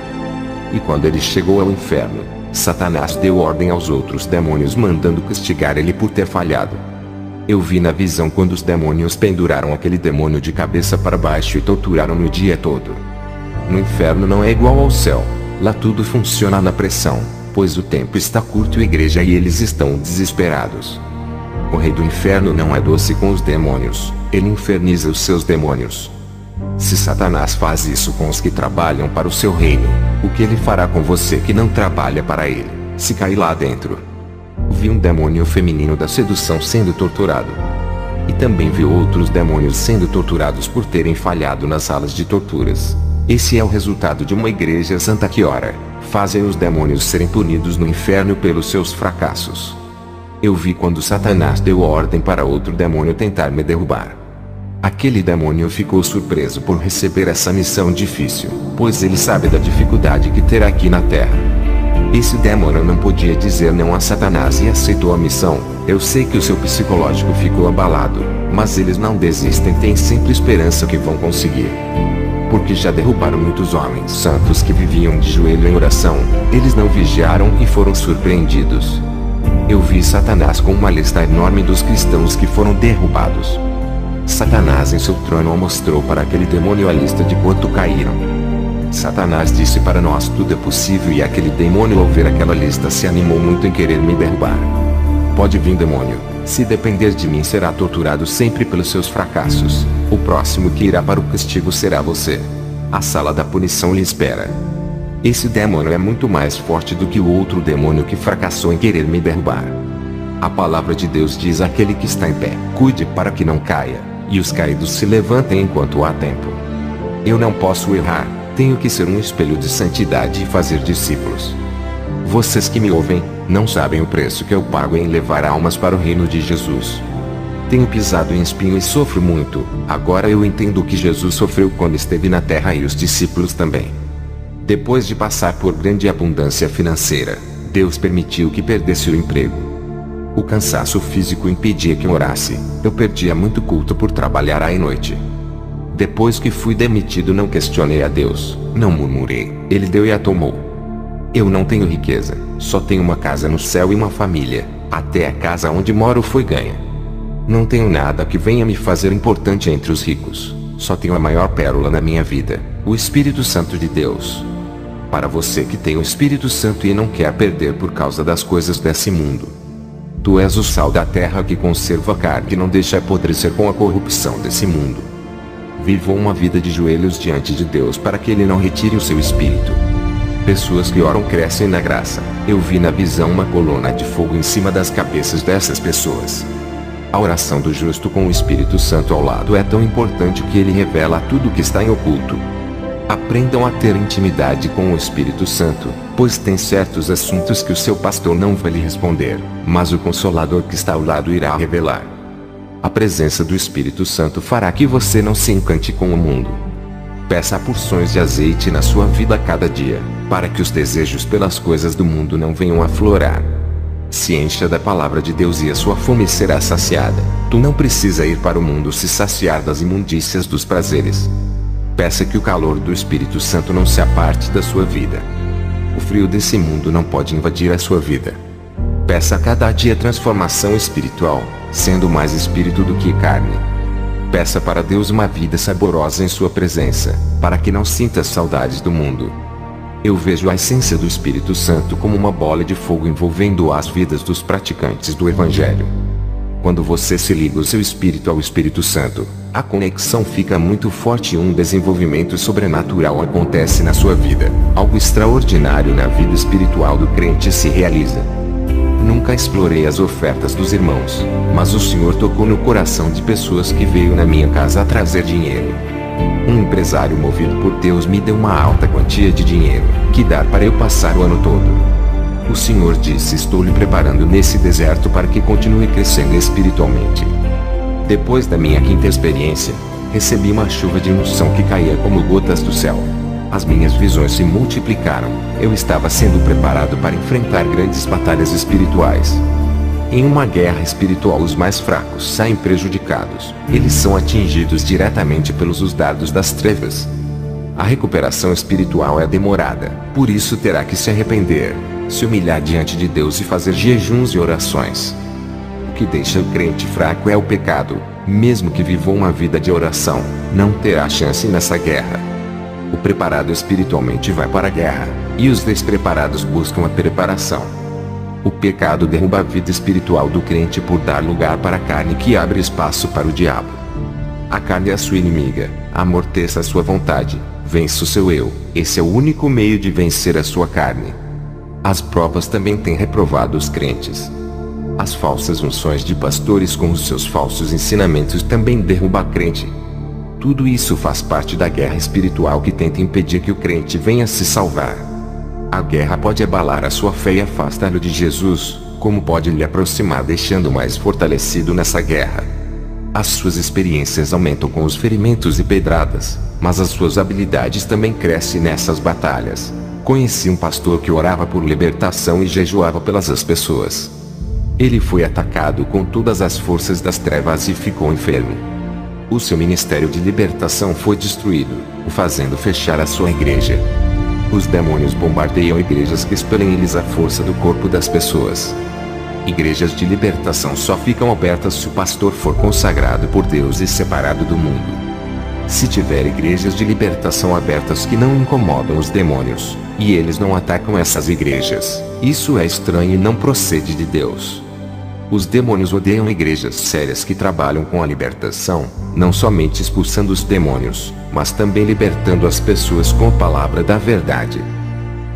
E quando ele chegou ao inferno, Satanás deu ordem aos outros demônios, mandando castigar ele por ter falhado. Eu vi na visão quando os demônios penduraram aquele demônio de cabeça para baixo e torturaram-no o dia todo. No inferno não é igual ao céu, lá tudo funciona na pressão, pois o tempo está curto e a igreja e eles estão desesperados. O rei do inferno não é doce com os demônios, ele inferniza os seus demônios. Se Satanás faz isso com os que trabalham para o seu reino, o que ele fará com você que não trabalha para ele, se cair lá dentro? Vi um demônio feminino da sedução sendo torturado. E também vi outros demônios sendo torturados por terem falhado nas salas de torturas. Esse é o resultado de uma igreja santa que ora, fazem os demônios serem punidos no inferno pelos seus fracassos. Eu vi quando Satanás deu ordem para outro demônio tentar me derrubar. Aquele demônio ficou surpreso por receber essa missão difícil, pois ele sabe da dificuldade que terá aqui na terra. Esse demônio não podia dizer não a Satanás e aceitou a missão. Eu sei que o seu psicológico ficou abalado, mas eles não desistem, têm sempre esperança que vão conseguir. Porque já derrubaram muitos homens santos que viviam de joelho em oração, eles não vigiaram e foram surpreendidos. Eu vi Satanás com uma lista enorme dos cristãos que foram derrubados. Satanás em seu trono mostrou para aquele demônio a lista de quanto caíram. Satanás disse para nós: tudo é possível, e aquele demônio ao ver aquela lista se animou muito em querer me derrubar. Pode vir, demônio, se depender de mim será torturado sempre pelos seus fracassos. O próximo que irá para o castigo será você. A sala da punição lhe espera. Esse demônio é muito mais forte do que o outro demônio que fracassou em querer me derrubar. A palavra de Deus diz àquele que está em pé: cuide para que não caia, e os caídos se levantem enquanto há tempo. Eu não posso errar, tenho que ser um espelho de santidade e fazer discípulos. Vocês que me ouvem, não sabem o preço que eu pago em levar almas para o reino de Jesus. Tenho pisado em espinho e sofro muito, agora eu entendo o que Jesus sofreu quando esteve na terra e os discípulos também. Depois de passar por grande abundância financeira, Deus permitiu que perdesse o emprego. O cansaço físico impedia que eu orasse, eu perdia muito culto por trabalhar à noite. Depois que fui demitido, não questionei a Deus, não murmurei, Ele deu e a tomou. Eu não tenho riqueza, só tenho uma casa no céu e uma família, até a casa onde moro foi ganha. Não tenho nada que venha me fazer importante entre os ricos, só tenho a maior pérola na minha vida, o Espírito Santo de Deus. Para você que tem o Espírito Santo e não quer perder por causa das coisas desse mundo. Tu és o sal da terra que conserva a carne e não deixa apodrecer com a corrupção desse mundo. Viva uma vida de joelhos diante de Deus para que Ele não retire o seu Espírito. Pessoas que oram crescem na graça. Eu vi na visão uma coluna de fogo em cima das cabeças dessas pessoas. A oração do justo com o Espírito Santo ao lado é tão importante que ele revela tudo o que está em oculto. Aprendam a ter intimidade com o Espírito Santo, pois tem certos assuntos que o seu pastor não vai lhe responder, mas o Consolador que está ao lado irá revelar. A presença do Espírito Santo fará que você não se encante com o mundo. Peça porções de azeite na sua vida a cada dia, para que os desejos pelas coisas do mundo não venham a aflorar. Se encha da palavra de Deus e a sua fome será saciada. Tu não precisa ir para o mundo se saciar das imundícias dos prazeres. Peça que o calor do Espírito Santo não se aparte da sua vida. O frio desse mundo não pode invadir a sua vida. Peça a cada dia transformação espiritual, sendo mais espírito do que carne. Peça para Deus uma vida saborosa em sua presença, para que não sinta saudades do mundo. Eu vejo a essência do Espírito Santo como uma bola de fogo envolvendo as vidas dos praticantes do Evangelho. Quando você se liga o seu espírito ao Espírito Santo, a conexão fica muito forte e um desenvolvimento sobrenatural acontece na sua vida. Algo extraordinário na vida espiritual do crente se realiza. Nunca explorei as ofertas dos irmãos, mas o Senhor tocou no coração de pessoas que veio na minha casa a trazer dinheiro. Um empresário movido por Deus me deu uma alta quantia de dinheiro, que dá para eu passar o ano todo. O Senhor disse: estou lhe preparando nesse deserto para que continue crescendo espiritualmente. Depois da minha quinta experiência, recebi uma chuva de unção que caía como gotas do céu. As minhas visões se multiplicaram, eu estava sendo preparado para enfrentar grandes batalhas espirituais. Em uma guerra espiritual os mais fracos saem prejudicados, eles são atingidos diretamente pelos dardos das trevas. A recuperação espiritual é demorada, por isso terá que se arrepender, se humilhar diante de Deus e fazer jejuns e orações. O que deixa o crente fraco é o pecado, mesmo que viva uma vida de oração, não terá chance nessa guerra. O preparado espiritualmente vai para a guerra, e os despreparados buscam a preparação. O pecado derruba a vida espiritual do crente por dar lugar para a carne que abre espaço para o diabo. A carne é a sua inimiga, amorteça a sua vontade, vence o seu eu, esse é o único meio de vencer a sua carne. As provas também têm reprovado os crentes. As falsas unções de pastores com os seus falsos ensinamentos também derrubam a crente. Tudo isso faz parte da guerra espiritual que tenta impedir que o crente venha se salvar. A guerra pode abalar a sua fé e afastá-lo de Jesus, como pode lhe aproximar deixando mais fortalecido nessa guerra. As suas experiências aumentam com os ferimentos e pedradas, mas as suas habilidades também crescem nessas batalhas. Conheci um pastor que orava por libertação e jejuava pelas pessoas. Ele foi atacado com todas as forças das trevas e ficou enfermo. O seu ministério de libertação foi destruído, o fazendo fechar a sua igreja. Os demônios bombardeiam igrejas que expelem eles a força do corpo das pessoas. Igrejas de libertação só ficam abertas se o pastor for consagrado por Deus e separado do mundo. Se tiver igrejas de libertação abertas que não incomodam os demônios, e eles não atacam essas igrejas, isso é estranho e não procede de Deus. Os demônios odeiam igrejas sérias que trabalham com a libertação, não somente expulsando os demônios, mas também libertando as pessoas com a palavra da verdade.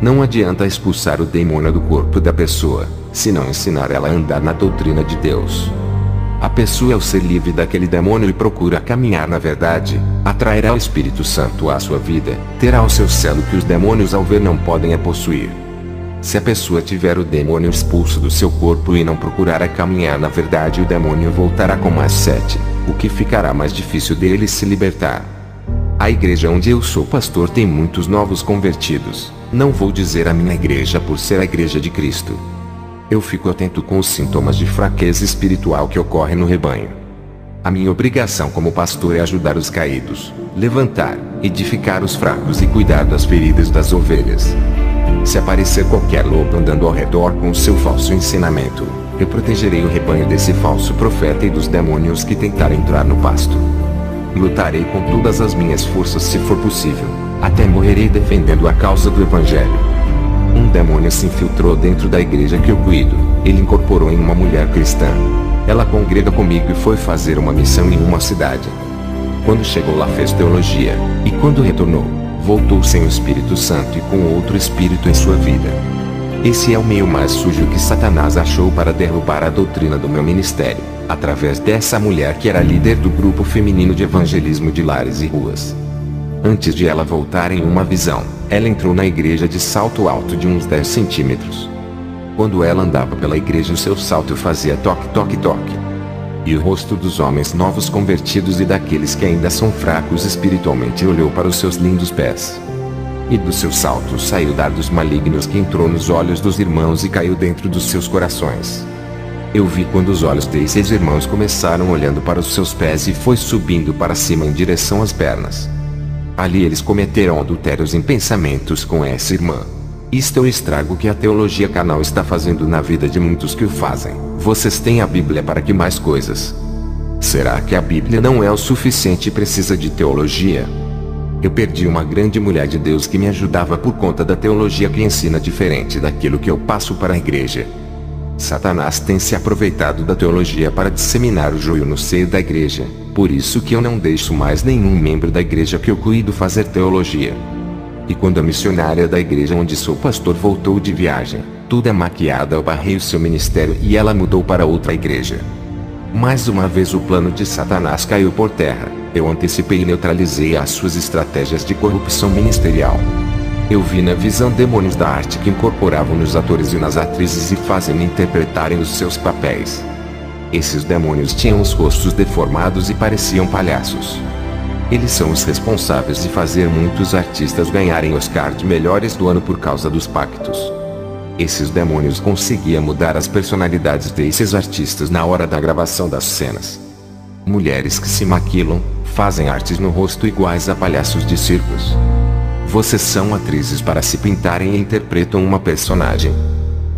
Não adianta expulsar o demônio do corpo da pessoa, se não ensinar ela a andar na doutrina de Deus. A pessoa, ao ser livre daquele demônio e procura caminhar na verdade, atrairá o Espírito Santo à sua vida, terá o seu selo que os demônios ao ver não podem a possuir. Se a pessoa tiver o demônio expulso do seu corpo e não procurar caminhar na verdade, o demônio voltará com mais 7, o que ficará mais difícil dele se libertar. A igreja onde eu sou pastor tem muitos novos convertidos. Não vou dizer a minha igreja por ser a igreja de Cristo. Eu fico atento com os sintomas de fraqueza espiritual que ocorrem no rebanho. A minha obrigação como pastor é ajudar os caídos, levantar, edificar os fracos e cuidar das feridas das ovelhas. Se aparecer qualquer lobo andando ao redor com o seu falso ensinamento, eu protegerei o rebanho desse falso profeta e dos demônios que tentarem entrar no pasto. Lutarei com todas as minhas forças se for possível, até morrerei defendendo a causa do Evangelho. Um demônio se infiltrou dentro da igreja que eu cuido. Ele incorporou em uma mulher cristã. Ela congrega comigo e foi fazer uma missão em uma cidade. Quando chegou lá fez teologia, e quando retornou, voltou sem o Espírito Santo e com outro espírito em sua vida. Esse é o meio mais sujo que Satanás achou para derrubar a doutrina do meu ministério, através dessa mulher que era líder do grupo feminino de evangelismo de lares e ruas. Antes de ela voltar em uma visão, ela entrou na igreja de salto alto de uns 10 centímetros. Quando ela andava pela igreja, o seu salto fazia toque, toque, toque. E o rosto dos homens novos convertidos e daqueles que ainda são fracos espiritualmente olhou para os seus lindos pés. E do seu salto saiu dardos malignos que entrou nos olhos dos irmãos e caiu dentro dos seus corações. Eu vi quando os olhos desses irmãos começaram olhando para os seus pés e foi subindo para cima em direção às pernas. Ali eles cometeram adultérios em pensamentos com essa irmã. Isto é o estrago que a teologia carnal está fazendo na vida de muitos que o fazem. Vocês têm a Bíblia para que mais coisas? Será que a Bíblia não é o suficiente e precisa de teologia? Eu perdi uma grande mulher de Deus que me ajudava por conta da teologia que ensina diferente daquilo que eu passo para a igreja. Satanás tem se aproveitado da teologia para disseminar o joio no seio da igreja. Por isso que eu não deixo mais nenhum membro da igreja que eu cuido fazer teologia. E quando a missionária da igreja onde sou pastor voltou de viagem, toda maquiada, eu barrei o seu ministério e ela mudou para outra igreja. Mais uma vez o plano de Satanás caiu por terra. Eu antecipei e neutralizei as suas estratégias de corrupção ministerial. Eu vi na visão demônios da arte que incorporavam nos atores e nas atrizes e fazem interpretarem os seus papéis. Esses demônios tinham os rostos deformados e pareciam palhaços. Eles são os responsáveis de fazer muitos artistas ganharem Oscar de melhores do ano por causa dos pactos. Esses demônios conseguiam mudar as personalidades desses artistas na hora da gravação das cenas. Mulheres que se maquilam, fazem artes no rosto iguais a palhaços de circos. Vocês são atrizes para se pintarem e interpretam uma personagem.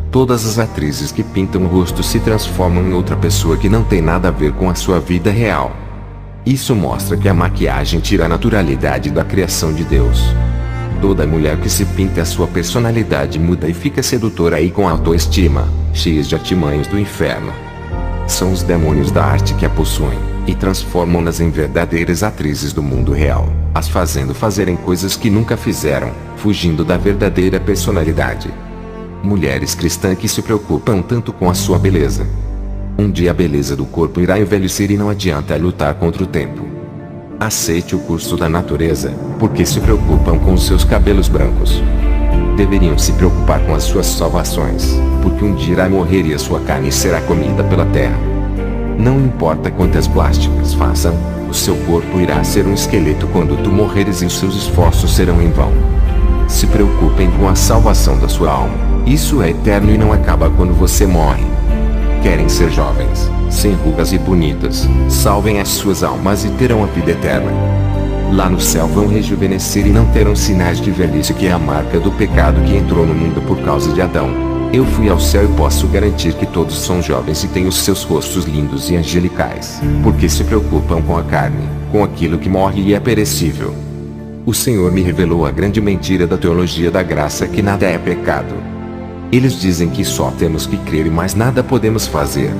Todas as atrizes que pintam o rosto se transformam em outra pessoa que não tem nada a ver com a sua vida real. Isso mostra que a maquiagem tira a naturalidade da criação de Deus. Toda mulher que se pinta a sua personalidade muda e fica sedutora e com autoestima, cheias de artimanhas do inferno. São os demônios da arte que a possuem, e transformam-nas em verdadeiras atrizes do mundo real, as fazendo fazerem coisas que nunca fizeram, fugindo da verdadeira personalidade. Mulheres cristãs que se preocupam tanto com a sua beleza. Um dia a beleza do corpo irá envelhecer e não adianta lutar contra o tempo. Aceite o curso da natureza, porque se preocupam com os seus cabelos brancos. Deveriam se preocupar com as suas salvações, porque um dia irá morrer e a sua carne será comida pela terra. Não importa quantas plásticas façam, o seu corpo irá ser um esqueleto quando tu morreres e os seus esforços serão em vão. Se preocupem com a salvação da sua alma. Isso é eterno e não acaba quando você morre. Querem ser jovens, sem rugas e bonitas, salvem as suas almas e terão a vida eterna. Lá no céu vão rejuvenescer e não terão sinais de velhice, que é a marca do pecado que entrou no mundo por causa de Adão. Eu fui ao céu e posso garantir que todos são jovens e têm os seus rostos lindos e angelicais, porque se preocupam com a carne, com aquilo que morre e é perecível. O Senhor me revelou a grande mentira da teologia da graça, que nada é pecado. Eles dizem que só temos que crer e mais nada podemos fazer.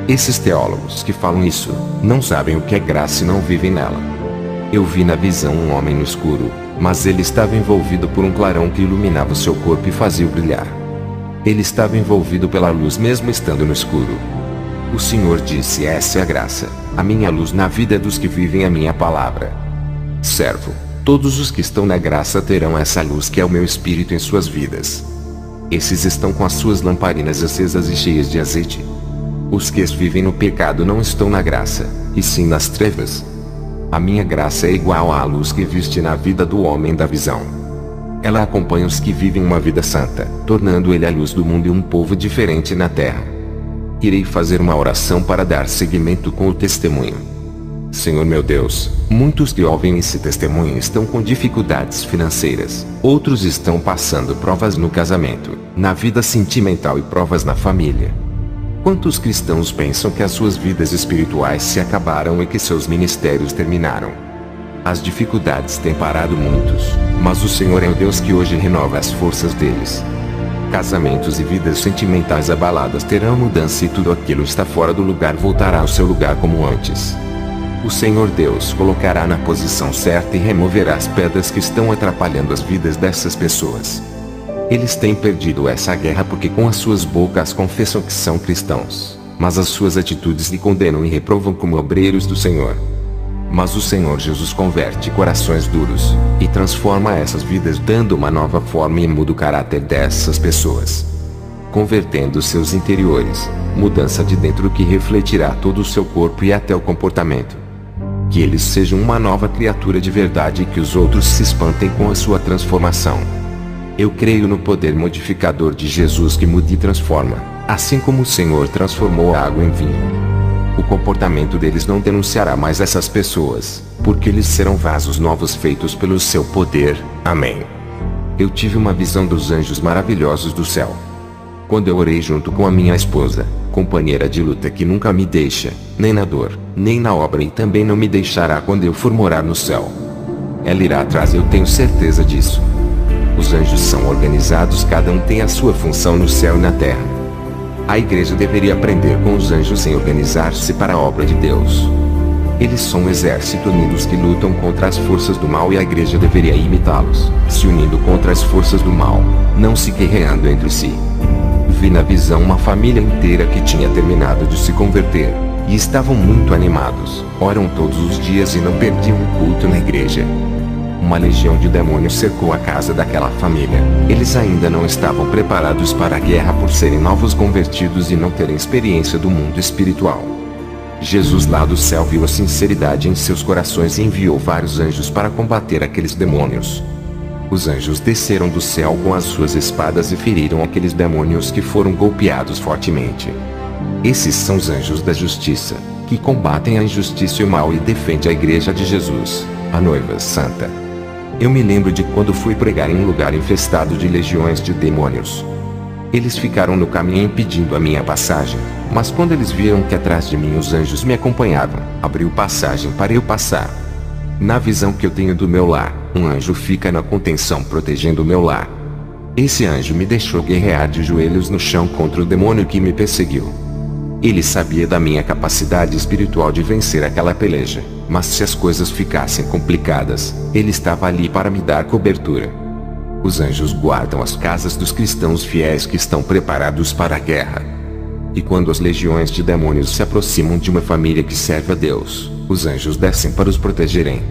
Esses teólogos que falam isso, não sabem o que é graça e não vivem nela. Eu vi na visão um homem no escuro, Mas ele estava envolvido por um clarão que iluminava o seu corpo e fazia-o brilhar. Ele estava envolvido pela luz mesmo estando no escuro. O Senhor disse: essa é a graça, a minha luz na vida dos que vivem a minha palavra. Servo, todos os que estão na graça terão essa luz que é o meu Espírito em suas vidas. Esses estão com as suas lamparinas acesas e cheias de azeite. Os que vivem no pecado não estão na graça, e sim nas trevas. A minha graça é igual à luz que viste na vida do homem da visão. Ela acompanha os que vivem uma vida santa, tornando ele a luz do mundo e um povo diferente na terra. Irei fazer uma oração para dar seguimento com o testemunho. Senhor meu Deus, muitos que ouvem esse testemunho estão com dificuldades financeiras, outros estão passando provas no casamento, na vida sentimental e provas na família. Quantos cristãos pensam que as suas vidas espirituais se acabaram e que seus ministérios terminaram? As dificuldades têm parado muitos, mas o Senhor é o Deus que hoje renova as forças deles. Casamentos e vidas sentimentais abaladas terão mudança e tudo aquilo está fora do lugar voltará ao seu lugar como antes. O Senhor Deus colocará na posição certa e removerá as pedras que estão atrapalhando as vidas dessas pessoas. Eles têm perdido essa guerra porque com as suas bocas confessam que são cristãos, mas as suas atitudes lhe condenam e reprovam como obreiros do Senhor. Mas o Senhor Jesus converte corações duros, e transforma essas vidas dando uma nova forma e muda o caráter dessas pessoas. Convertendo seus interiores, mudança de dentro que refletirá todo o seu corpo e até o comportamento. Que eles sejam uma nova criatura de verdade e que os outros se espantem com a sua transformação. Eu creio no poder modificador de Jesus que muda e transforma, assim como o Senhor transformou a água em vinho. O comportamento deles não denunciará mais essas pessoas, porque eles serão vasos novos feitos pelo seu poder. Amém. Eu tive uma visão dos anjos maravilhosos do céu. Quando eu orei junto com a minha esposa, companheira de luta que nunca me deixa, nem na dor, nem na obra e também não me deixará quando eu for morar no céu. Ela irá atrás, eu tenho certeza disso. Os anjos são organizados, cada um tem a sua função no céu e na terra. A igreja deveria aprender com os anjos em organizar-se para a obra de Deus. Eles são um exército unidos que lutam contra as forças do mal e a igreja deveria imitá-los, se unindo contra as forças do mal, não se guerreando entre si. Vi na visão uma família inteira que tinha terminado de se converter, e estavam muito animados, oram todos os dias e não perdiam um culto na igreja. Uma legião de demônios cercou a casa daquela família. Eles ainda não estavam preparados para a guerra por serem novos convertidos e não terem experiência do mundo espiritual. Jesus lá do céu viu a sinceridade em seus corações e enviou vários anjos para combater aqueles demônios. Os anjos desceram do céu com as suas espadas e feriram aqueles demônios que foram golpeados fortemente. Esses são os anjos da justiça, que combatem a injustiça e o mal e defendem a igreja de Jesus, a noiva santa. Eu me lembro de quando fui pregar em um lugar infestado de legiões de demônios. Eles ficaram no caminho impedindo a minha passagem, mas quando eles viram que atrás de mim os anjos me acompanhavam, abriu passagem para eu passar. Na visão que eu tenho do meu lar, um anjo fica na contenção protegendo o meu lar. Esse anjo me deixou guerrear de joelhos no chão contra o demônio que me perseguiu. Ele sabia da minha capacidade espiritual de vencer aquela peleja, mas se as coisas ficassem complicadas, ele estava ali para me dar cobertura. Os anjos guardam as casas dos cristãos fiéis que estão preparados para a guerra. E quando as legiões de demônios se aproximam de uma família que serve a Deus, os anjos descem para os protegerem.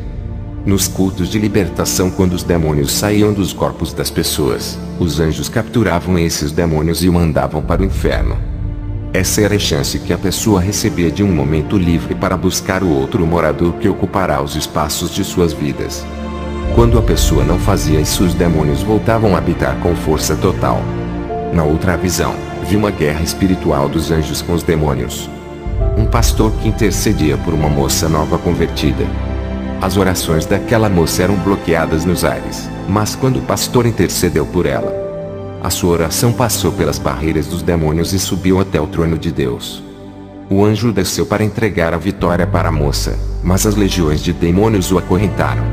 Nos cultos de libertação, quando os demônios saíam dos corpos das pessoas, os anjos capturavam esses demônios e o mandavam para o inferno. Essa era a chance que a pessoa recebia de um momento livre para buscar o outro morador que ocupará os espaços de suas vidas. Quando a pessoa não fazia isso, os demônios voltavam a habitar com força total. Na outra visão, vi uma guerra espiritual dos anjos com os demônios. Um pastor que intercedia por uma moça nova convertida. As orações daquela moça eram bloqueadas nos ares, mas quando o pastor intercedeu por ela, a sua oração passou pelas barreiras dos demônios e subiu até o trono de Deus. O anjo desceu para entregar a vitória para a moça, mas as legiões de demônios o acorrentaram.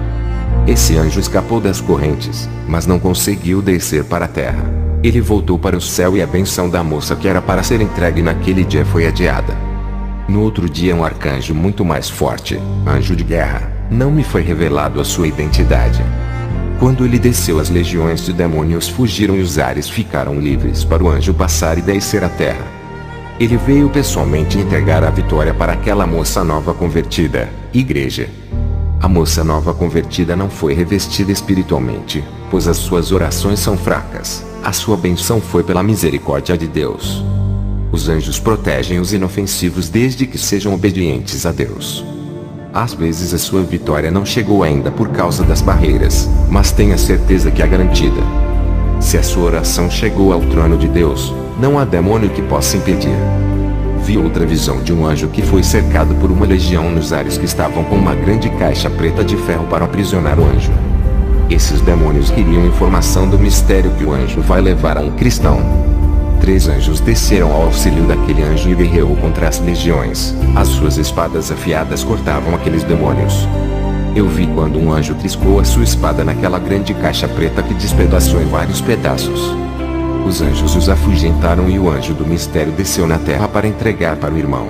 Esse anjo escapou das correntes, mas não conseguiu descer para a terra. Ele voltou para o céu e a bênção da moça que era para ser entregue naquele dia foi adiada. No outro dia, um arcanjo muito mais forte, anjo de guerra, não me foi revelado a sua identidade. Quando ele desceu, as legiões de demônios fugiram e os ares ficaram livres para o anjo passar e descer à terra. Ele veio pessoalmente entregar a vitória para aquela moça nova convertida, igreja. A moça nova convertida não foi revestida espiritualmente, pois as suas orações são fracas. A sua benção foi pela misericórdia de Deus. Os anjos protegem os inofensivos desde que sejam obedientes a Deus. Às vezes a sua vitória não chegou ainda por causa das barreiras, mas tenha certeza que é garantida. Se a sua oração chegou ao trono de Deus, não há demônio que possa impedir. Vi outra visão de um anjo que foi cercado por uma legião nos ares que estavam com uma grande caixa preta de ferro para aprisionar o anjo. Esses demônios queriam informação do mistério que o anjo vai levar a um cristão. 3 anjos desceram ao auxílio daquele anjo e guerreou contra as legiões. As suas espadas afiadas cortavam aqueles demônios. Eu vi quando um anjo triscou a sua espada naquela grande caixa preta que despedaçou em vários pedaços. Os anjos os afugentaram e o anjo do mistério desceu na terra para entregar para o irmão.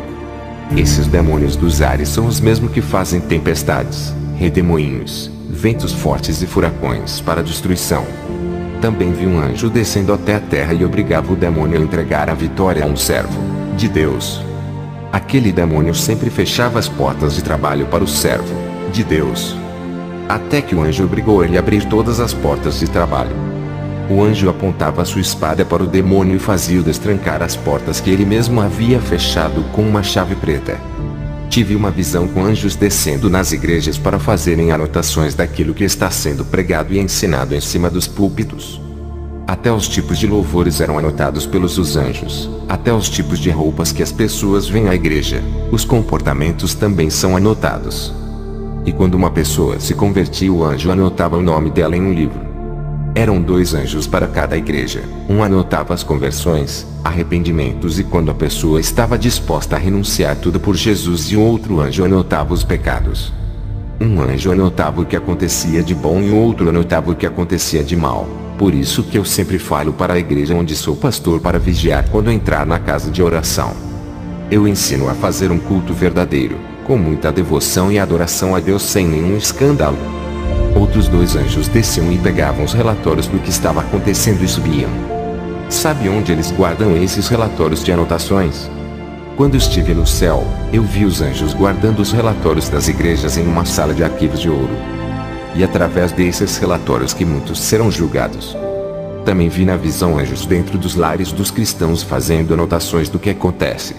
Esses demônios dos ares são os mesmos que fazem tempestades, redemoinhos, ventos fortes e furacões para destruição. Também vi um anjo descendo até a terra e obrigava o demônio a entregar a vitória a um servo de Deus. Aquele demônio sempre fechava as portas de trabalho para o servo de Deus, até que o anjo obrigou ele a abrir todas as portas de trabalho. O anjo apontava sua espada para o demônio e fazia-o destrancar as portas que ele mesmo havia fechado com uma chave preta. Tive uma visão com anjos descendo nas igrejas para fazerem anotações daquilo que está sendo pregado e ensinado em cima dos púlpitos. Até os tipos de louvores eram anotados pelos anjos, até os tipos de roupas que as pessoas vêm à igreja, os comportamentos também são anotados. E quando uma pessoa se convertia, o anjo anotava o nome dela em um livro. Eram 2 anjos para cada igreja. Um anotava as conversões, arrependimentos e quando a pessoa estava disposta a renunciar tudo por Jesus, e o outro anjo anotava os pecados. Um anjo anotava o que acontecia de bom e o outro anotava o que acontecia de mal. Por isso que eu sempre falo para a igreja onde sou pastor para vigiar quando entrar na casa de oração. Eu ensino a fazer um culto verdadeiro, com muita devoção e adoração a Deus sem nenhum escândalo. Outros 2 anjos desciam e pegavam os relatórios do que estava acontecendo e subiam. Sabe onde eles guardam esses relatórios de anotações? Quando estive no céu, eu vi os anjos guardando os relatórios das igrejas em uma sala de arquivos de ouro. E através desses relatórios que muitos serão julgados. Também vi na visão anjos dentro dos lares dos cristãos fazendo anotações do que acontece.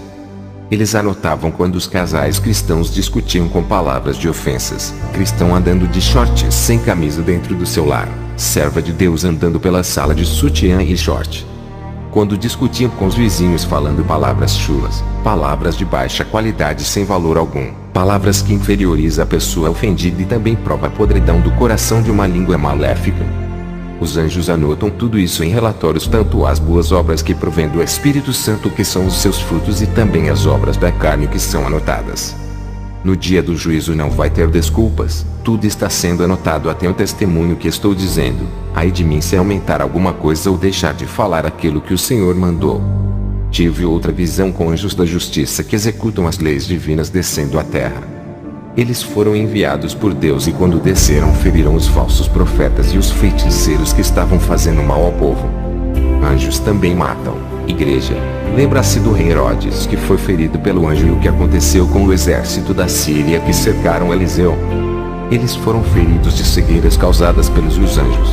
Eles anotavam quando os casais cristãos discutiam com palavras de ofensas, cristão andando de shorts sem camisa dentro do seu lar, serva de Deus andando pela sala de sutiã e short. Quando discutiam com os vizinhos falando palavras chulas, palavras de baixa qualidade sem valor algum, palavras que inferioriza a pessoa ofendida e também prova a podridão do coração de uma língua maléfica. Os anjos anotam tudo isso em relatórios, tanto as boas obras que provêm do Espírito Santo, que são os seus frutos, e também as obras da carne que são anotadas. No dia do juízo não vai ter desculpas, tudo está sendo anotado, até o testemunho que estou dizendo. Ai de mim se aumentar alguma coisa ou deixar de falar aquilo que o Senhor mandou. Tive outra visão com anjos da justiça que executam as leis divinas descendo à terra. Eles foram enviados por Deus e quando desceram feriram os falsos profetas e os feiticeiros que estavam fazendo mal ao povo. Anjos também matam. Igreja, lembra-se do rei Herodes que foi ferido pelo anjo e o que aconteceu com o exército da Síria que cercaram Eliseu. Eles foram feridos de cegueiras causadas pelos anjos.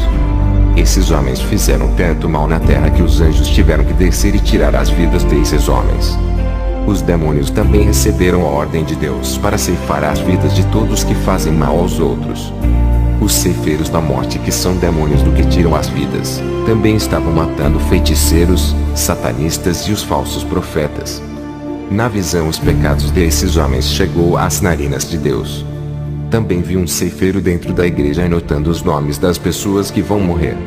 Esses homens fizeram tanto mal na terra que os anjos tiveram que descer e tirar as vidas desses homens. Os demônios também receberam a ordem de Deus para ceifar as vidas de todos que fazem mal aos outros. Os ceifeiros da morte, que são demônios do que tiram as vidas, também estavam matando feiticeiros, satanistas e os falsos profetas. Na visão, os pecados desses homens chegou às narinas de Deus. Também vi um ceifeiro dentro da igreja anotando os nomes das pessoas que vão morrer.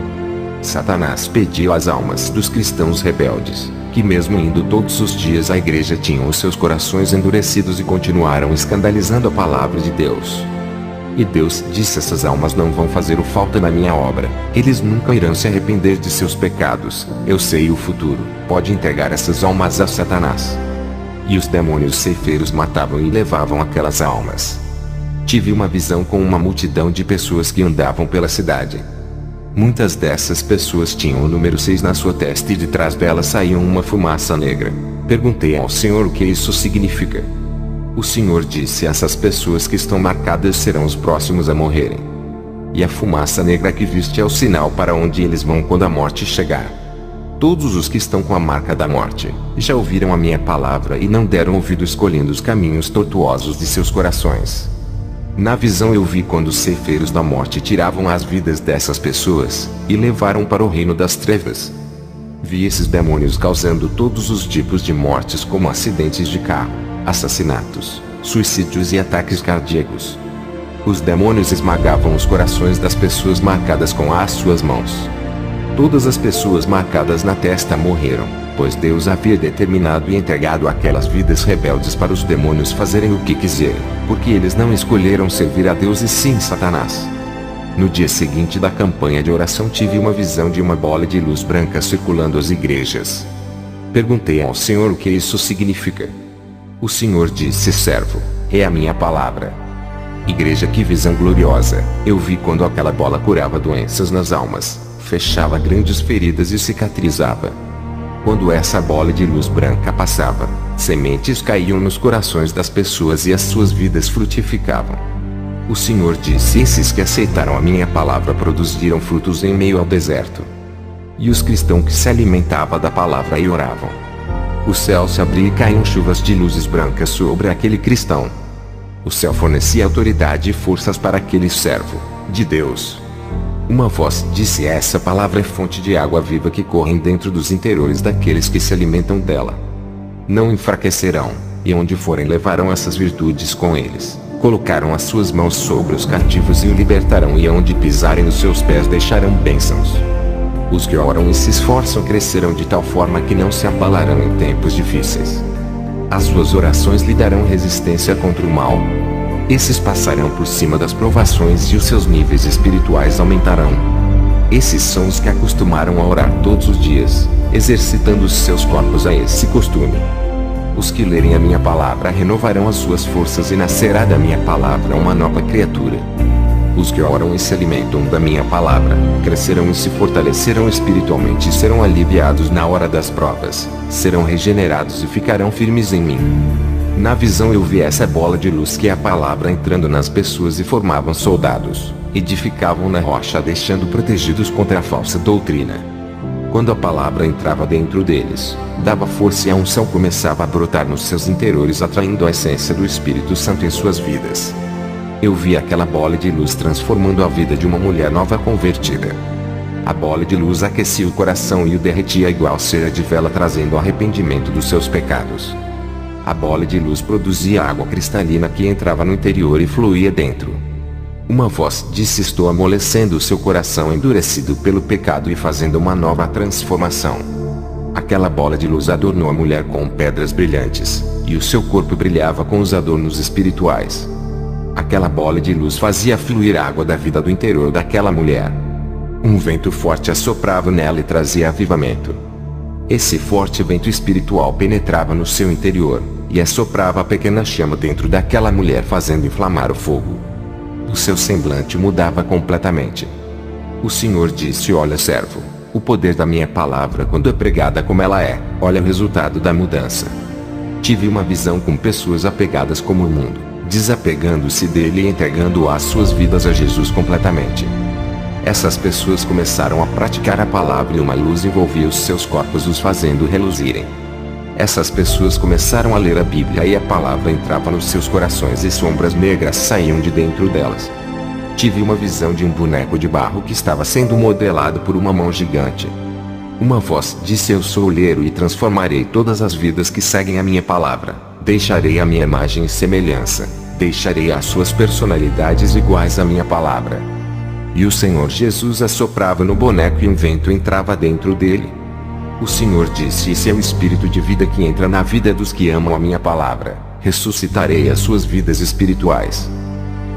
Satanás pediu as almas dos cristãos rebeldes, que mesmo indo todos os dias à igreja tinham os seus corações endurecidos e continuaram escandalizando a palavra de Deus. E Deus disse: essas almas não vão fazer falta na minha obra, eles nunca irão se arrepender de seus pecados, eu sei o futuro, pode entregar essas almas a Satanás. E os demônios ceifeiros matavam e levavam aquelas almas. Tive uma visão com uma multidão de pessoas que andavam pela cidade. Muitas dessas pessoas tinham o número 6 na sua testa e de trás delas saía uma fumaça negra. Perguntei ao Senhor o que isso significa. O Senhor disse: essas pessoas que estão marcadas serão os próximos a morrerem. E a fumaça negra que viste é o sinal para onde eles vão quando a morte chegar. Todos os que estão com a marca da morte já ouviram a minha palavra e não deram ouvido, escolhendo os caminhos tortuosos de seus corações. Na visão eu vi quando os ceifeiros da morte tiravam as vidas dessas pessoas e levaram para o reino das trevas. Vi esses demônios causando todos os tipos de mortes, como acidentes de carro, assassinatos, suicídios e ataques cardíacos. Os demônios esmagavam os corações das pessoas marcadas com as suas mãos. Todas as pessoas marcadas na testa morreram, pois Deus havia determinado e entregado aquelas vidas rebeldes para os demônios fazerem o que quiserem, porque eles não escolheram servir a Deus e sim Satanás. No dia seguinte da campanha de oração tive uma visão de uma bola de luz branca circulando as igrejas. Perguntei ao Senhor o que isso significa. O Senhor disse: servo, é a minha palavra. Igreja, que visão gloriosa! Eu vi quando aquela bola curava doenças nas almas, fechava grandes feridas e cicatrizava. Quando essa bola de luz branca passava, sementes caíam nos corações das pessoas e as suas vidas frutificavam. O Senhor disse: esses que aceitaram a minha palavra produziram frutos em meio ao deserto. E os cristãos que se alimentavam da palavra e oravam, o céu se abria e caíam chuvas de luzes brancas sobre aquele cristão. O céu fornecia autoridade e forças para aquele servo de Deus. Uma voz disse: essa palavra é fonte de água viva que correm dentro dos interiores daqueles que se alimentam dela. Não enfraquecerão, e onde forem levarão essas virtudes com eles. Colocaram as suas mãos sobre os cativos e o libertarão, e onde pisarem os seus pés deixarão bênçãos. Os que oram e se esforçam crescerão de tal forma que não se abalarão em tempos difíceis. As suas orações lhe darão resistência contra o mal. Esses passarão por cima das provações e os seus níveis espirituais aumentarão. Esses são os que acostumaram a orar todos os dias, exercitando os seus corpos a esse costume. Os que lerem a minha palavra renovarão as suas forças e nascerá da minha palavra uma nova criatura. Os que oram e se alimentam da minha palavra, crescerão e se fortalecerão espiritualmente e serão aliviados na hora das provas, serão regenerados e ficarão firmes em mim. Na visão eu vi essa bola de luz que é a palavra entrando nas pessoas e formavam soldados, edificavam na rocha deixando protegidos contra a falsa doutrina. Quando a palavra entrava dentro deles, dava força e a unção começava a brotar nos seus interiores, atraindo a essência do Espírito Santo em suas vidas. Eu vi aquela bola de luz transformando a vida de uma mulher nova convertida. A bola de luz aquecia o coração e o derretia igual cera de vela, trazendo arrependimento dos seus pecados. A bola de luz produzia água cristalina que entrava no interior e fluía dentro. Uma voz disse: estou amolecendo o seu coração endurecido pelo pecado e fazendo uma nova transformação. Aquela bola de luz adornou a mulher com pedras brilhantes, e o seu corpo brilhava com os adornos espirituais. Aquela bola de luz fazia fluir a água da vida do interior daquela mulher. Um vento forte assoprava nela e trazia avivamento. Esse forte vento espiritual penetrava no seu interior, e assoprava a pequena chama dentro daquela mulher, fazendo inflamar o fogo. O seu semblante mudava completamente. O Senhor disse: olha, servo, o poder da minha palavra quando é pregada como ela é, olha o resultado da mudança. Tive uma visão com pessoas apegadas como o mundo, desapegando-se dele e entregando as suas vidas a Jesus completamente. Essas pessoas começaram a praticar a palavra e uma luz envolvia os seus corpos, os fazendo reluzirem. Essas pessoas começaram a ler a Bíblia e a palavra entrava nos seus corações e sombras negras saíam de dentro delas. Tive uma visão de um boneco de barro que estava sendo modelado por uma mão gigante. Uma voz disse: eu sou o olheiro e transformarei todas as vidas que seguem a minha palavra. Deixarei a minha imagem e semelhança. Deixarei as suas personalidades iguais à minha palavra. E o Senhor Jesus assoprava no boneco e um vento entrava dentro dele. O Senhor disse: esse é o espírito de vida que entra na vida dos que amam a minha palavra. Ressuscitarei as suas vidas espirituais.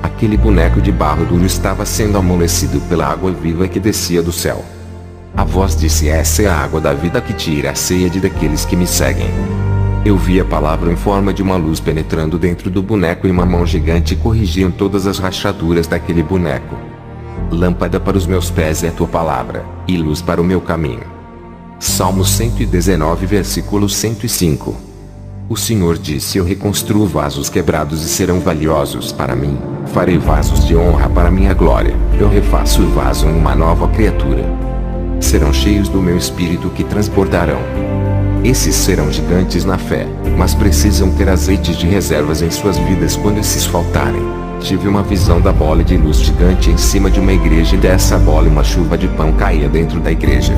Aquele boneco de barro duro estava sendo amolecido pela água viva que descia do céu. A voz disse: essa é a água da vida que tira a sede daqueles que me seguem. Eu vi a palavra em forma de uma luz penetrando dentro do boneco e uma mão gigante corrigiam todas as rachaduras daquele boneco. Lâmpada para os meus pés é a tua palavra, e luz para o meu caminho. Salmo 119, versículo 105. O Senhor disse: eu reconstruo vasos quebrados e serão valiosos para mim. Farei vasos de honra para minha glória. Eu refaço o vaso em uma nova criatura. Serão cheios do meu espírito que transbordarão. Esses serão gigantes na fé, mas precisam ter azeites de reservas em suas vidas quando esses faltarem. Tive uma visão da bola de luz gigante em cima de uma igreja e dessa bola uma chuva de pão caía dentro da igreja.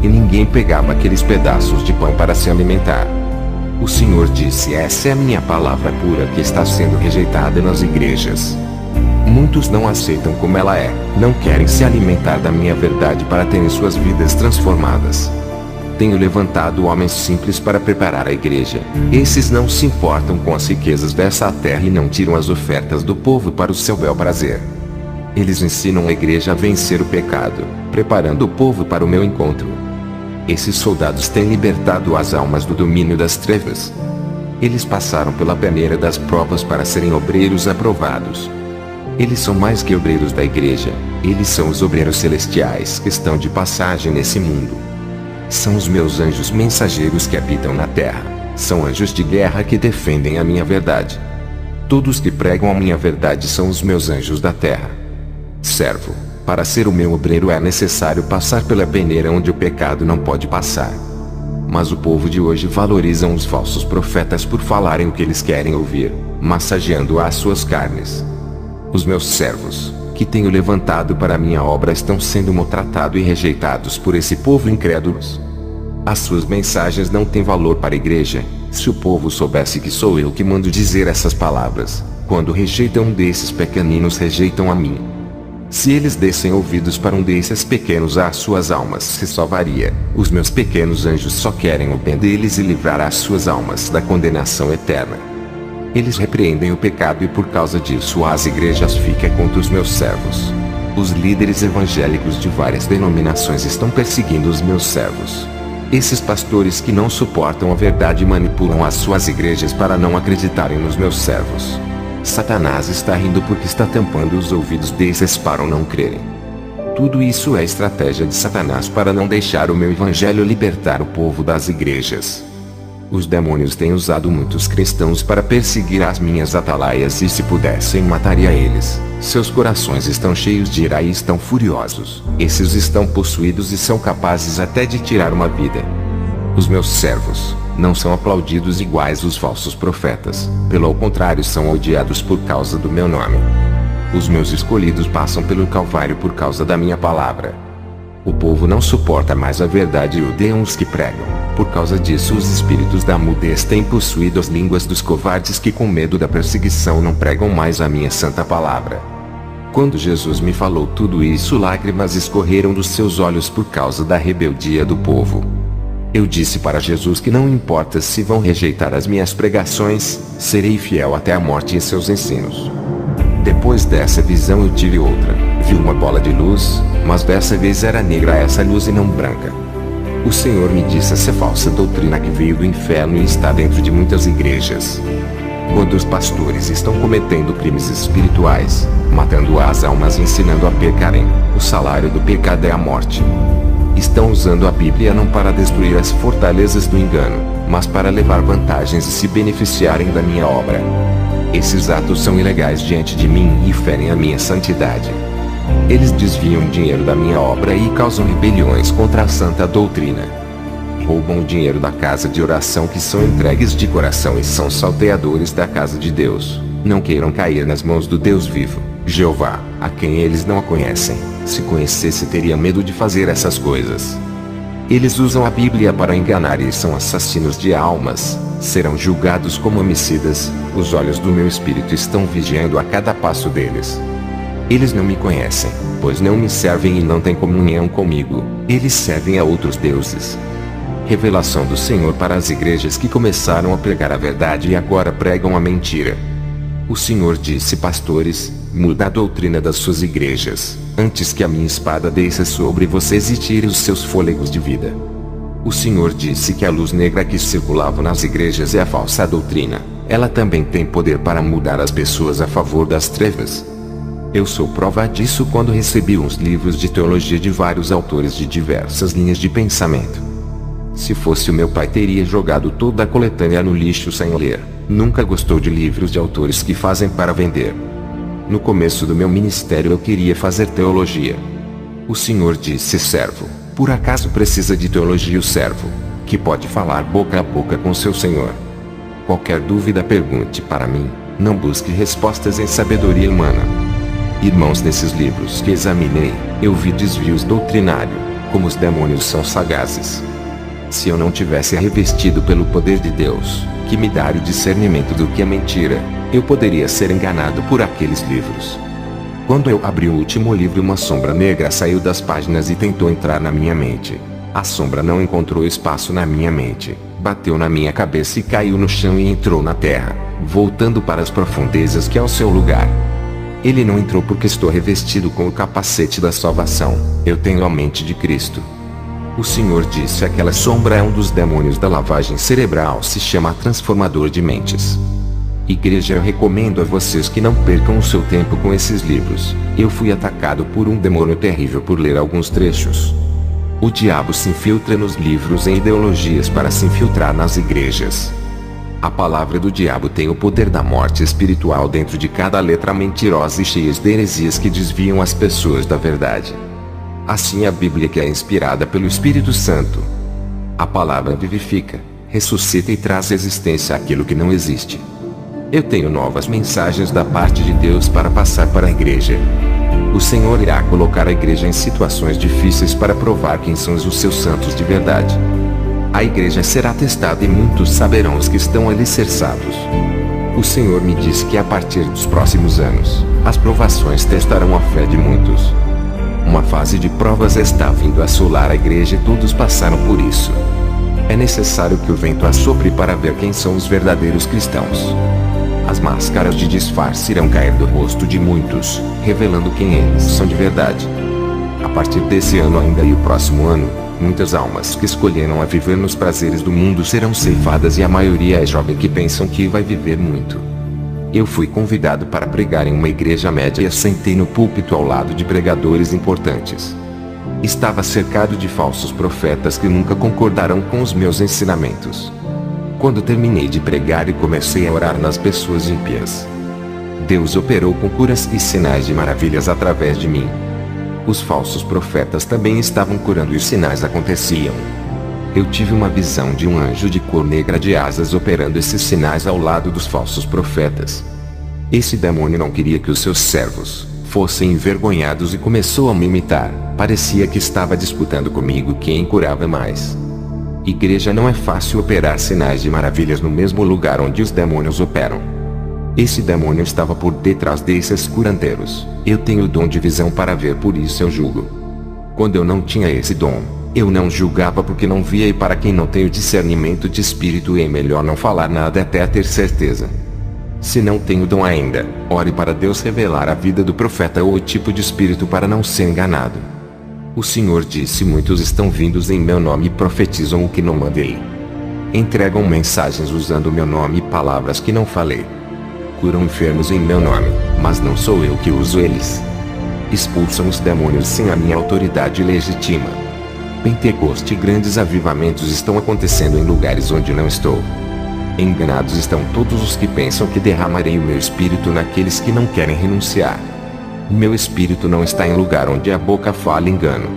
E ninguém pegava aqueles pedaços de pão para se alimentar. O Senhor disse: essa é a minha palavra pura que está sendo rejeitada nas igrejas. Muitos não aceitam como ela é, não querem se alimentar da minha verdade para terem suas vidas transformadas. Tenho levantado homens simples para preparar a igreja. Esses não se importam com as riquezas dessa terra e não tiram as ofertas do povo para o seu bel prazer. Eles ensinam a igreja a vencer o pecado, preparando o povo para o meu encontro. Esses soldados têm libertado as almas do domínio das trevas. Eles passaram pela peneira das provas para serem obreiros aprovados. Eles são mais que obreiros da igreja, eles são os obreiros celestiais que estão de passagem nesse mundo. São os meus anjos mensageiros que habitam na terra, são anjos de guerra que defendem a minha verdade. Todos que pregam a minha verdade são os meus anjos da terra. Servo, para ser o meu obreiro é necessário passar pela peneira onde o pecado não pode passar. Mas o povo de hoje valorizam os falsos profetas por falarem o que eles querem ouvir, massageando as suas carnes. Os meus servos, que tenho levantado para a minha obra, estão sendo maltratados e rejeitados por esse povo incrédulos. As suas mensagens não têm valor para a igreja. Se o povo soubesse que sou eu que mando dizer essas palavras, quando rejeitam um desses pequeninos, rejeitam a mim. Se eles dessem ouvidos para um desses pequenos, as suas almas se salvaria. Os meus pequenos anjos só querem o bem deles e livrar as suas almas da condenação eterna. Eles repreendem o pecado e por causa disso as igrejas ficam contra os meus servos. Os líderes evangélicos de várias denominações estão perseguindo os meus servos. Esses pastores que não suportam a verdade manipulam as suas igrejas para não acreditarem nos meus servos. Satanás está rindo porque está tampando os ouvidos desses para não crerem. Tudo isso é estratégia de Satanás para não deixar o meu evangelho libertar o povo das igrejas. Os demônios têm usado muitos cristãos para perseguir as minhas atalaias e se pudessem mataria eles. Seus corações estão cheios de ira e estão furiosos. Esses estão possuídos e são capazes até de tirar uma vida. Os meus servos não são aplaudidos iguais os falsos profetas. Pelo contrário, são odiados por causa do meu nome. Os meus escolhidos passam pelo Calvário por causa da minha palavra. O povo não suporta mais a verdade e odeiam os que pregam. Por causa disso, os espíritos da mudez têm possuído as línguas dos covardes que com medo da perseguição não pregam mais a minha santa palavra. Quando Jesus me falou tudo isso, lágrimas escorreram dos seus olhos por causa da rebeldia do povo. Eu disse para Jesus que não importa se vão rejeitar as minhas pregações, serei fiel até a morte em seus ensinos. Depois dessa visão eu tive outra. Vi uma bola de luz, mas dessa vez era negra essa luz e não branca. O Senhor me disse: essa falsa doutrina que veio do inferno e está dentro de muitas igrejas. Quando os pastores estão cometendo crimes espirituais, matando as almas e ensinando a pecarem, o salário do pecado é a morte. Estão usando a Bíblia não para destruir as fortalezas do engano, mas para levar vantagens e se beneficiarem da minha obra. Esses atos são ilegais diante de mim e ferem a minha santidade. Eles desviam o dinheiro da minha obra e causam rebeliões contra a santa doutrina. Roubam o dinheiro da casa de oração que são entregues de coração e são salteadores da casa de Deus. Não queiram cair nas mãos do Deus vivo, Jeová, a quem eles não conhecem. Se conhecesse, teria medo de fazer essas coisas. Eles usam a Bíblia para enganar e são assassinos de almas. Serão julgados como homicidas. Os olhos do meu espírito estão vigiando a cada passo deles. Eles não me conhecem, pois não me servem e não têm comunhão comigo. Eles servem a outros deuses. Revelação do Senhor para as igrejas que começaram a pregar a verdade e agora pregam a mentira. O Senhor disse: pastores, muda a doutrina das suas igrejas, antes que a minha espada desça sobre vocês e tire os seus fôlegos de vida. O Senhor disse que a luz negra que circulava nas igrejas é a falsa doutrina. Ela também tem poder para mudar as pessoas a favor das trevas. Eu sou prova disso quando recebi uns livros de teologia de vários autores de diversas linhas de pensamento. Se fosse o meu pai, teria jogado toda a coletânea no lixo sem ler. Nunca gostou de livros de autores que fazem para vender. No começo do meu ministério eu queria fazer teologia. O Senhor disse: servo, por acaso precisa de teologia o servo, que pode falar boca a boca com seu Senhor? Qualquer dúvida pergunte para mim, não busque respostas em sabedoria humana. Irmãos, nesses livros que examinei, eu vi desvios doutrinários, como os demônios são sagazes. Se eu não tivesse revestido pelo poder de Deus, que me dá o discernimento do que é mentira, eu poderia ser enganado por aqueles livros. Quando eu abri o último livro, uma sombra negra saiu das páginas e tentou entrar na minha mente. A sombra não encontrou espaço na minha mente, bateu na minha cabeça e caiu no chão e entrou na terra, voltando para as profundezas que é o seu lugar. Ele não entrou porque estou revestido com o capacete da salvação, eu tenho a mente de Cristo. O Senhor disse: aquela sombra é um dos demônios da lavagem cerebral, se chama transformador de mentes. Igreja, eu recomendo a vocês que não percam o seu tempo com esses livros. Eu fui atacado por um demônio terrível por ler alguns trechos. O diabo se infiltra nos livros e ideologias para se infiltrar nas igrejas. A palavra do diabo tem o poder da morte espiritual dentro de cada letra mentirosa e cheia de heresias que desviam as pessoas da verdade. Assim a Bíblia, que é inspirada pelo Espírito Santo. A palavra vivifica, ressuscita e traz existência àquilo que não existe. Eu tenho novas mensagens da parte de Deus para passar para a igreja. O Senhor irá colocar a igreja em situações difíceis para provar quem são os seus santos de verdade. A igreja será testada e muitos saberão os que estão alicerçados. O Senhor me disse que a partir dos próximos anos, as provações testarão a fé de muitos. Uma fase de provas está vindo assolar a igreja e todos passaram por isso. É necessário que o vento assopre para ver quem são os verdadeiros cristãos. As máscaras de disfarce irão cair do rosto de muitos, revelando quem eles são de verdade. A partir desse ano ainda e o próximo ano, muitas almas que escolheram a viver nos prazeres do mundo serão ceifadas e a maioria é jovem que pensam que vai viver muito. Eu fui convidado para pregar em uma igreja média e sentei no púlpito ao lado de pregadores importantes. Estava cercado de falsos profetas que nunca concordaram com os meus ensinamentos. Quando terminei de pregar e comecei a orar nas pessoas ímpias, Deus operou com curas e sinais de maravilhas através de mim. Os falsos profetas também estavam curando e os sinais aconteciam. Eu tive uma visão de um anjo de cor negra de asas operando esses sinais ao lado dos falsos profetas. Esse demônio não queria que os seus servos fossem envergonhados e começou a me imitar. Parecia que estava disputando comigo quem curava mais. Igreja, não é fácil operar sinais de maravilhas no mesmo lugar onde os demônios operam. Esse demônio estava por detrás desses curandeiros. Eu tenho o dom de visão para ver, por isso eu julgo. Quando eu não tinha esse dom, eu não julgava porque não via, e para quem não tem o discernimento de espírito é melhor não falar nada até ter certeza. Se não tem o dom ainda, ore para Deus revelar a vida do profeta ou o tipo de espírito para não ser enganado. O Senhor disse: muitos estão vindos em meu nome e profetizam o que não mandei. Entregam mensagens usando meu nome e palavras que não falei. Curam enfermos em meu nome, mas não sou eu que uso eles. Expulsam os demônios sem a minha autoridade legítima. Pentecoste e grandes avivamentos estão acontecendo em lugares onde não estou. Enganados estão todos os que pensam que derramarei o meu espírito naqueles que não querem renunciar. Meu espírito não está em lugar onde a boca fala engano.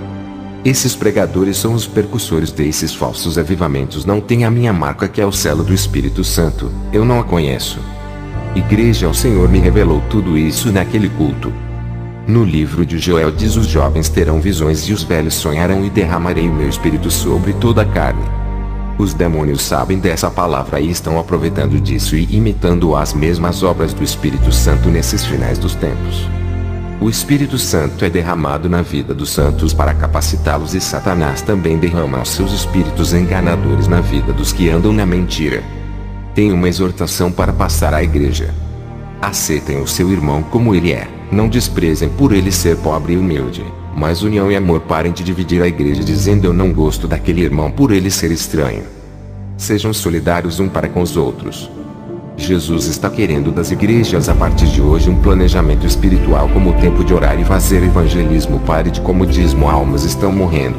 Esses pregadores são os percussores desses falsos avivamentos. Não tem a minha marca, que é o selo do Espírito Santo. Eu não a conheço. Igreja, o Senhor me revelou tudo isso naquele culto. No livro de Joel diz: os jovens terão visões e os velhos sonharão, e derramarei o meu espírito sobre toda a carne. Os demônios sabem dessa palavra e estão aproveitando disso e imitando as mesmas obras do Espírito Santo nesses finais dos tempos. O Espírito Santo é derramado na vida dos santos para capacitá-los, e Satanás também derrama os seus espíritos enganadores na vida dos que andam na mentira. Tenho uma exortação para passar à igreja. Aceitem o seu irmão como ele é, não desprezem por ele ser pobre e humilde, mas união e amor. Parem de dividir a igreja dizendo: eu não gosto daquele irmão por ele ser estranho. Sejam solidários um para com os outros. Jesus está querendo das igrejas a partir de hoje um planejamento espiritual como o tempo de orar e fazer evangelismo. Pare de comodismo, almas estão morrendo.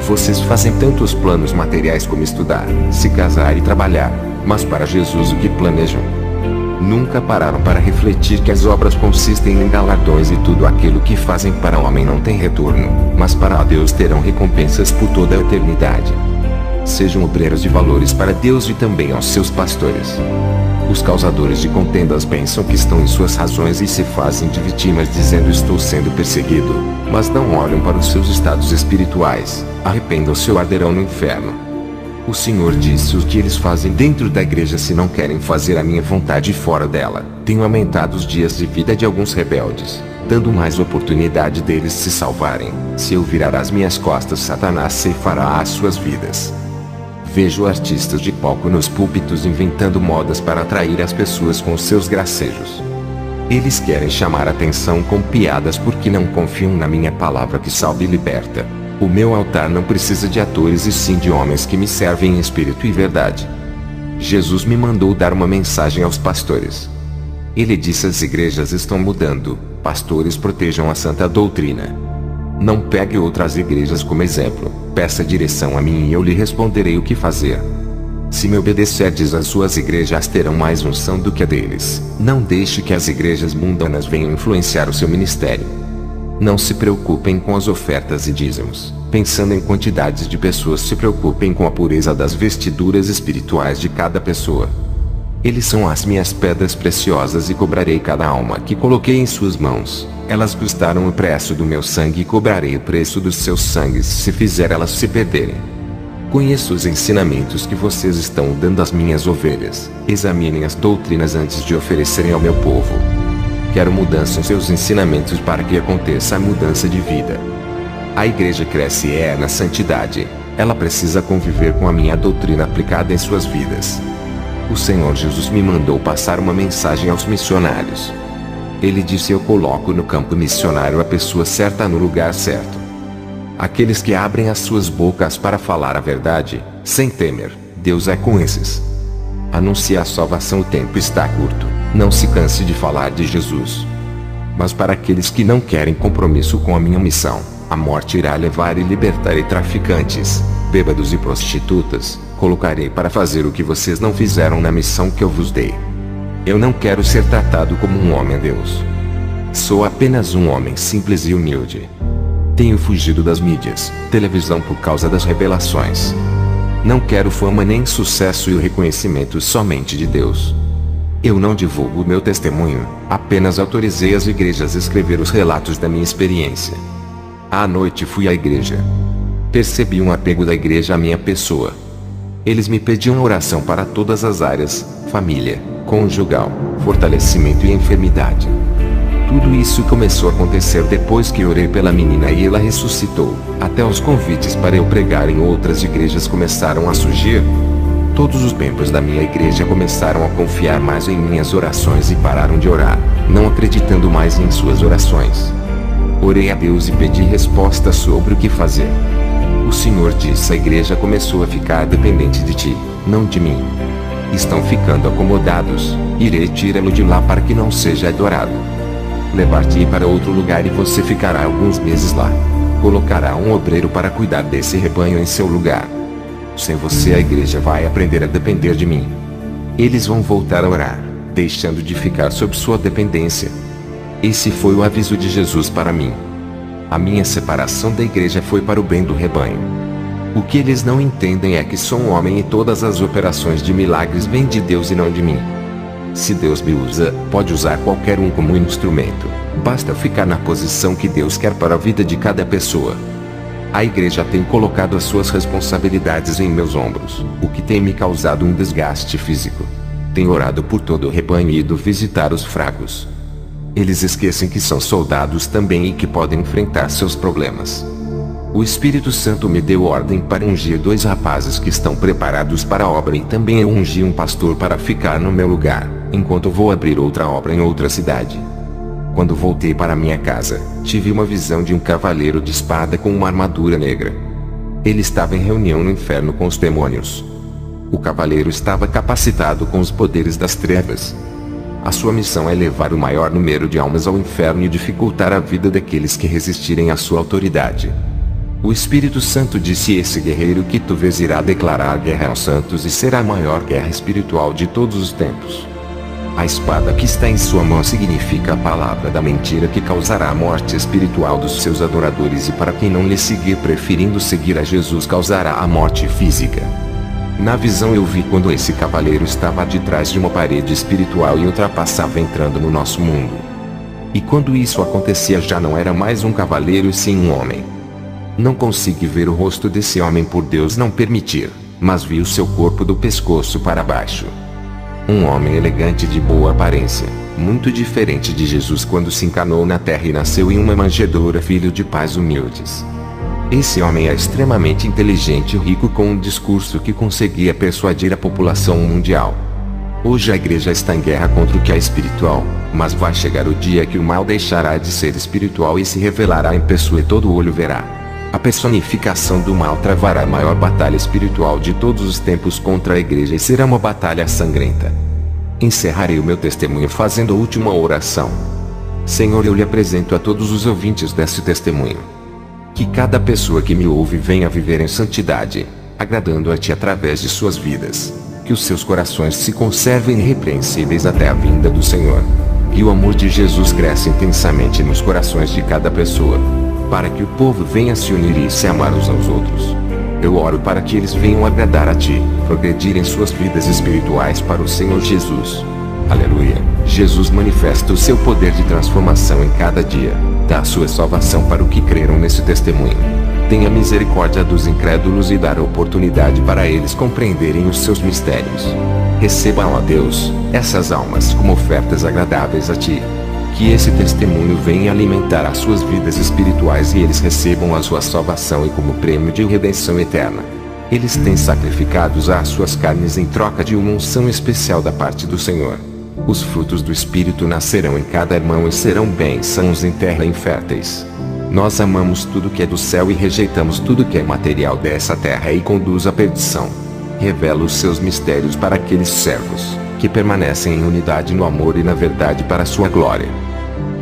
Vocês fazem tantos planos materiais como estudar, se casar e trabalhar, mas para Jesus o que planejam? Nunca pararam para refletir que as obras consistem em galardões e tudo aquilo que fazem para o homem não tem retorno, mas para Deus terão recompensas por toda a eternidade. Sejam obreiros de valores para Deus e também aos seus pastores. Os causadores de contendas pensam que estão em suas razões e se fazem de vítimas dizendo estou sendo perseguido, mas não olham para os seus estados espirituais, arrependam-se ou arderão no inferno. O Senhor disse o que eles fazem dentro da igreja se não querem fazer a minha vontade fora dela. Tenho aumentado os dias de vida de alguns rebeldes, dando mais oportunidade deles se salvarem. Se eu virar as minhas costas, Satanás ceifará as suas vidas. Vejo artistas de palco nos púlpitos inventando modas para atrair as pessoas com seus gracejos. Eles querem chamar atenção com piadas porque não confiam na minha palavra que salva e liberta. O meu altar não precisa de atores e sim de homens que me servem em espírito e verdade. Jesus me mandou dar uma mensagem aos pastores. Ele disse: as igrejas estão mudando, pastores protejam a santa doutrina. Não pegue outras igrejas como exemplo, peça direção a mim e eu lhe responderei o que fazer. Se me obedecerdes, as suas igrejas terão mais unção do que a deles. Não deixe que as igrejas mundanas venham influenciar o seu ministério. Não se preocupem com as ofertas e dízimos, pensando em quantidades de pessoas. Se preocupem com a pureza das vestiduras espirituais de cada pessoa. Eles são as minhas pedras preciosas e cobrarei cada alma que coloquei em suas mãos. Elas custaram o preço do meu sangue e cobrarei o preço dos seus sangues se fizer elas se perderem. Conheço os ensinamentos que vocês estão dando às minhas ovelhas. Examinem as doutrinas antes de oferecerem ao meu povo. Quero mudança em seus ensinamentos para que aconteça a mudança de vida. A igreja cresce na santidade. Ela precisa conviver com a minha doutrina aplicada em suas vidas. O Senhor Jesus me mandou passar uma mensagem aos missionários. Ele disse: eu coloco no campo missionário a pessoa certa no lugar certo. Aqueles que abrem as suas bocas para falar a verdade, sem temer, Deus é com esses. Anuncie a salvação, o tempo está curto. Não se canse de falar de Jesus. Mas para aqueles que não querem compromisso com a minha missão, a morte irá levar e libertarei traficantes, bêbados e prostitutas. Colocarei para fazer o que vocês não fizeram na missão que eu vos dei. Eu não quero ser tratado como um homem-deus. Sou apenas um homem simples e humilde. Tenho fugido das mídias, televisão por causa das revelações. Não quero fama nem sucesso e o reconhecimento somente de Deus. Eu não divulgo o meu testemunho, apenas autorizei as igrejas a escrever os relatos da minha experiência. À noite fui à igreja. Percebi um apego da igreja à minha pessoa. Eles me pediam oração para todas as áreas: família, conjugal, fortalecimento e enfermidade. Tudo isso começou a acontecer depois que orei pela menina e ela ressuscitou. Até os convites para eu pregar em outras igrejas começaram a surgir. Todos os membros da minha igreja começaram a confiar mais em minhas orações e pararam de orar, não acreditando mais em suas orações. Orei a Deus e pedi resposta sobre o que fazer. O Senhor disse: a igreja começou a ficar dependente de ti, não de mim. Estão ficando acomodados, irei tirá-lo de lá para que não seja adorado. Levar-te para outro lugar e você ficará alguns meses lá. Colocará um obreiro para cuidar desse rebanho em seu lugar. Sem você a igreja vai aprender a depender de mim. Eles vão voltar a orar, deixando de ficar sob sua dependência. Esse foi o aviso de Jesus para mim. A minha separação da igreja foi para o bem do rebanho. O que eles não entendem é que sou um homem e todas as operações de milagres vêm de Deus e não de mim. Se Deus me usa, pode usar qualquer um como instrumento. Basta ficar na posição que Deus quer para a vida de cada pessoa. A igreja tem colocado as suas responsabilidades em meus ombros, o que tem me causado um desgaste físico. Tenho orado por todo o rebanho e ido visitar os fracos. Eles esquecem que são soldados também e que podem enfrentar seus problemas. O Espírito Santo me deu ordem para ungir 2 rapazes que estão preparados para a obra e também eu ungi um pastor para ficar no meu lugar, enquanto vou abrir outra obra em outra cidade. Quando voltei para minha casa, tive uma visão de um cavaleiro de espada com uma armadura negra. Ele estava em reunião no inferno com os demônios. O cavaleiro estava capacitado com os poderes das trevas. A sua missão é levar o maior número de almas ao inferno e dificultar a vida daqueles que resistirem à sua autoridade. O Espírito Santo disse: esse guerreiro que tu vês irá declarar guerra aos santos e será a maior guerra espiritual de todos os tempos. A espada que está em sua mão significa a palavra da mentira que causará a morte espiritual dos seus adoradores, e para quem não lhe seguir preferindo seguir a Jesus causará a morte física. Na visão eu vi quando esse cavaleiro estava de trás de uma parede espiritual e ultrapassava entrando no nosso mundo. E quando isso acontecia já não era mais um cavaleiro e sim um homem. Não consegui ver o rosto desse homem por Deus não permitir, mas vi o seu corpo do pescoço para baixo. Um homem elegante de boa aparência, muito diferente de Jesus quando se encarnou na terra e nasceu em uma manjedoura, filho de pais humildes. Esse homem é extremamente inteligente e rico, com um discurso que conseguia persuadir a população mundial. Hoje a igreja está em guerra contra o que é espiritual, mas vai chegar o dia que o mal deixará de ser espiritual e se revelará em pessoa e todo olho verá. A personificação do mal travará a maior batalha espiritual de todos os tempos contra a igreja e será uma batalha sangrenta. Encerrarei o meu testemunho fazendo a última oração. Senhor, eu lhe apresento a todos os ouvintes desse testemunho. Que cada pessoa que me ouve venha viver em santidade, agradando a Ti através de suas vidas. Que os seus corações se conservem irrepreensíveis até a vinda do Senhor. Que o amor de Jesus cresça intensamente nos corações de cada pessoa, para que o povo venha se unir e se amar uns aos outros. Eu oro para que eles venham agradar a Ti, progredir em suas vidas espirituais para o Senhor Jesus. Aleluia. Jesus manifesta o seu poder de transformação em cada dia. Dá a sua salvação para os que creram nesse testemunho. Tenha misericórdia dos incrédulos e dar a oportunidade para eles compreenderem os seus mistérios. Recebam, ó Deus, essas almas como ofertas agradáveis a Ti. Que esse testemunho venha alimentar as suas vidas espirituais e eles recebam a sua salvação e como prêmio de redenção eterna. Eles têm sacrificado as suas carnes em troca de uma unção especial da parte do Senhor. Os frutos do Espírito nascerão em cada irmão e serão bênçãos em terra inférteis. Nós amamos tudo que é do céu e rejeitamos tudo que é material dessa terra e conduz à perdição. Revela os seus mistérios para aqueles servos que permanecem em unidade no amor e na verdade para a sua glória.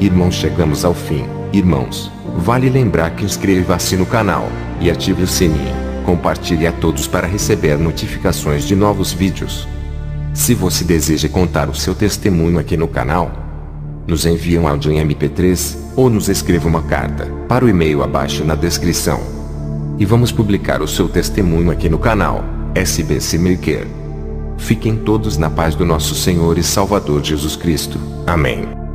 Irmãos, chegamos ao fim. Irmãos, vale lembrar que inscreva-se no canal e ative o sininho. Compartilhe a todos para receber notificações de novos vídeos. Se você deseja contar o seu testemunho aqui no canal, nos envie um áudio em MP3 ou nos escreva uma carta para o e-mail abaixo na descrição. E vamos publicar o seu testemunho aqui no canal SBC Maker. Fiquem todos na paz do nosso Senhor e Salvador Jesus Cristo. Amém.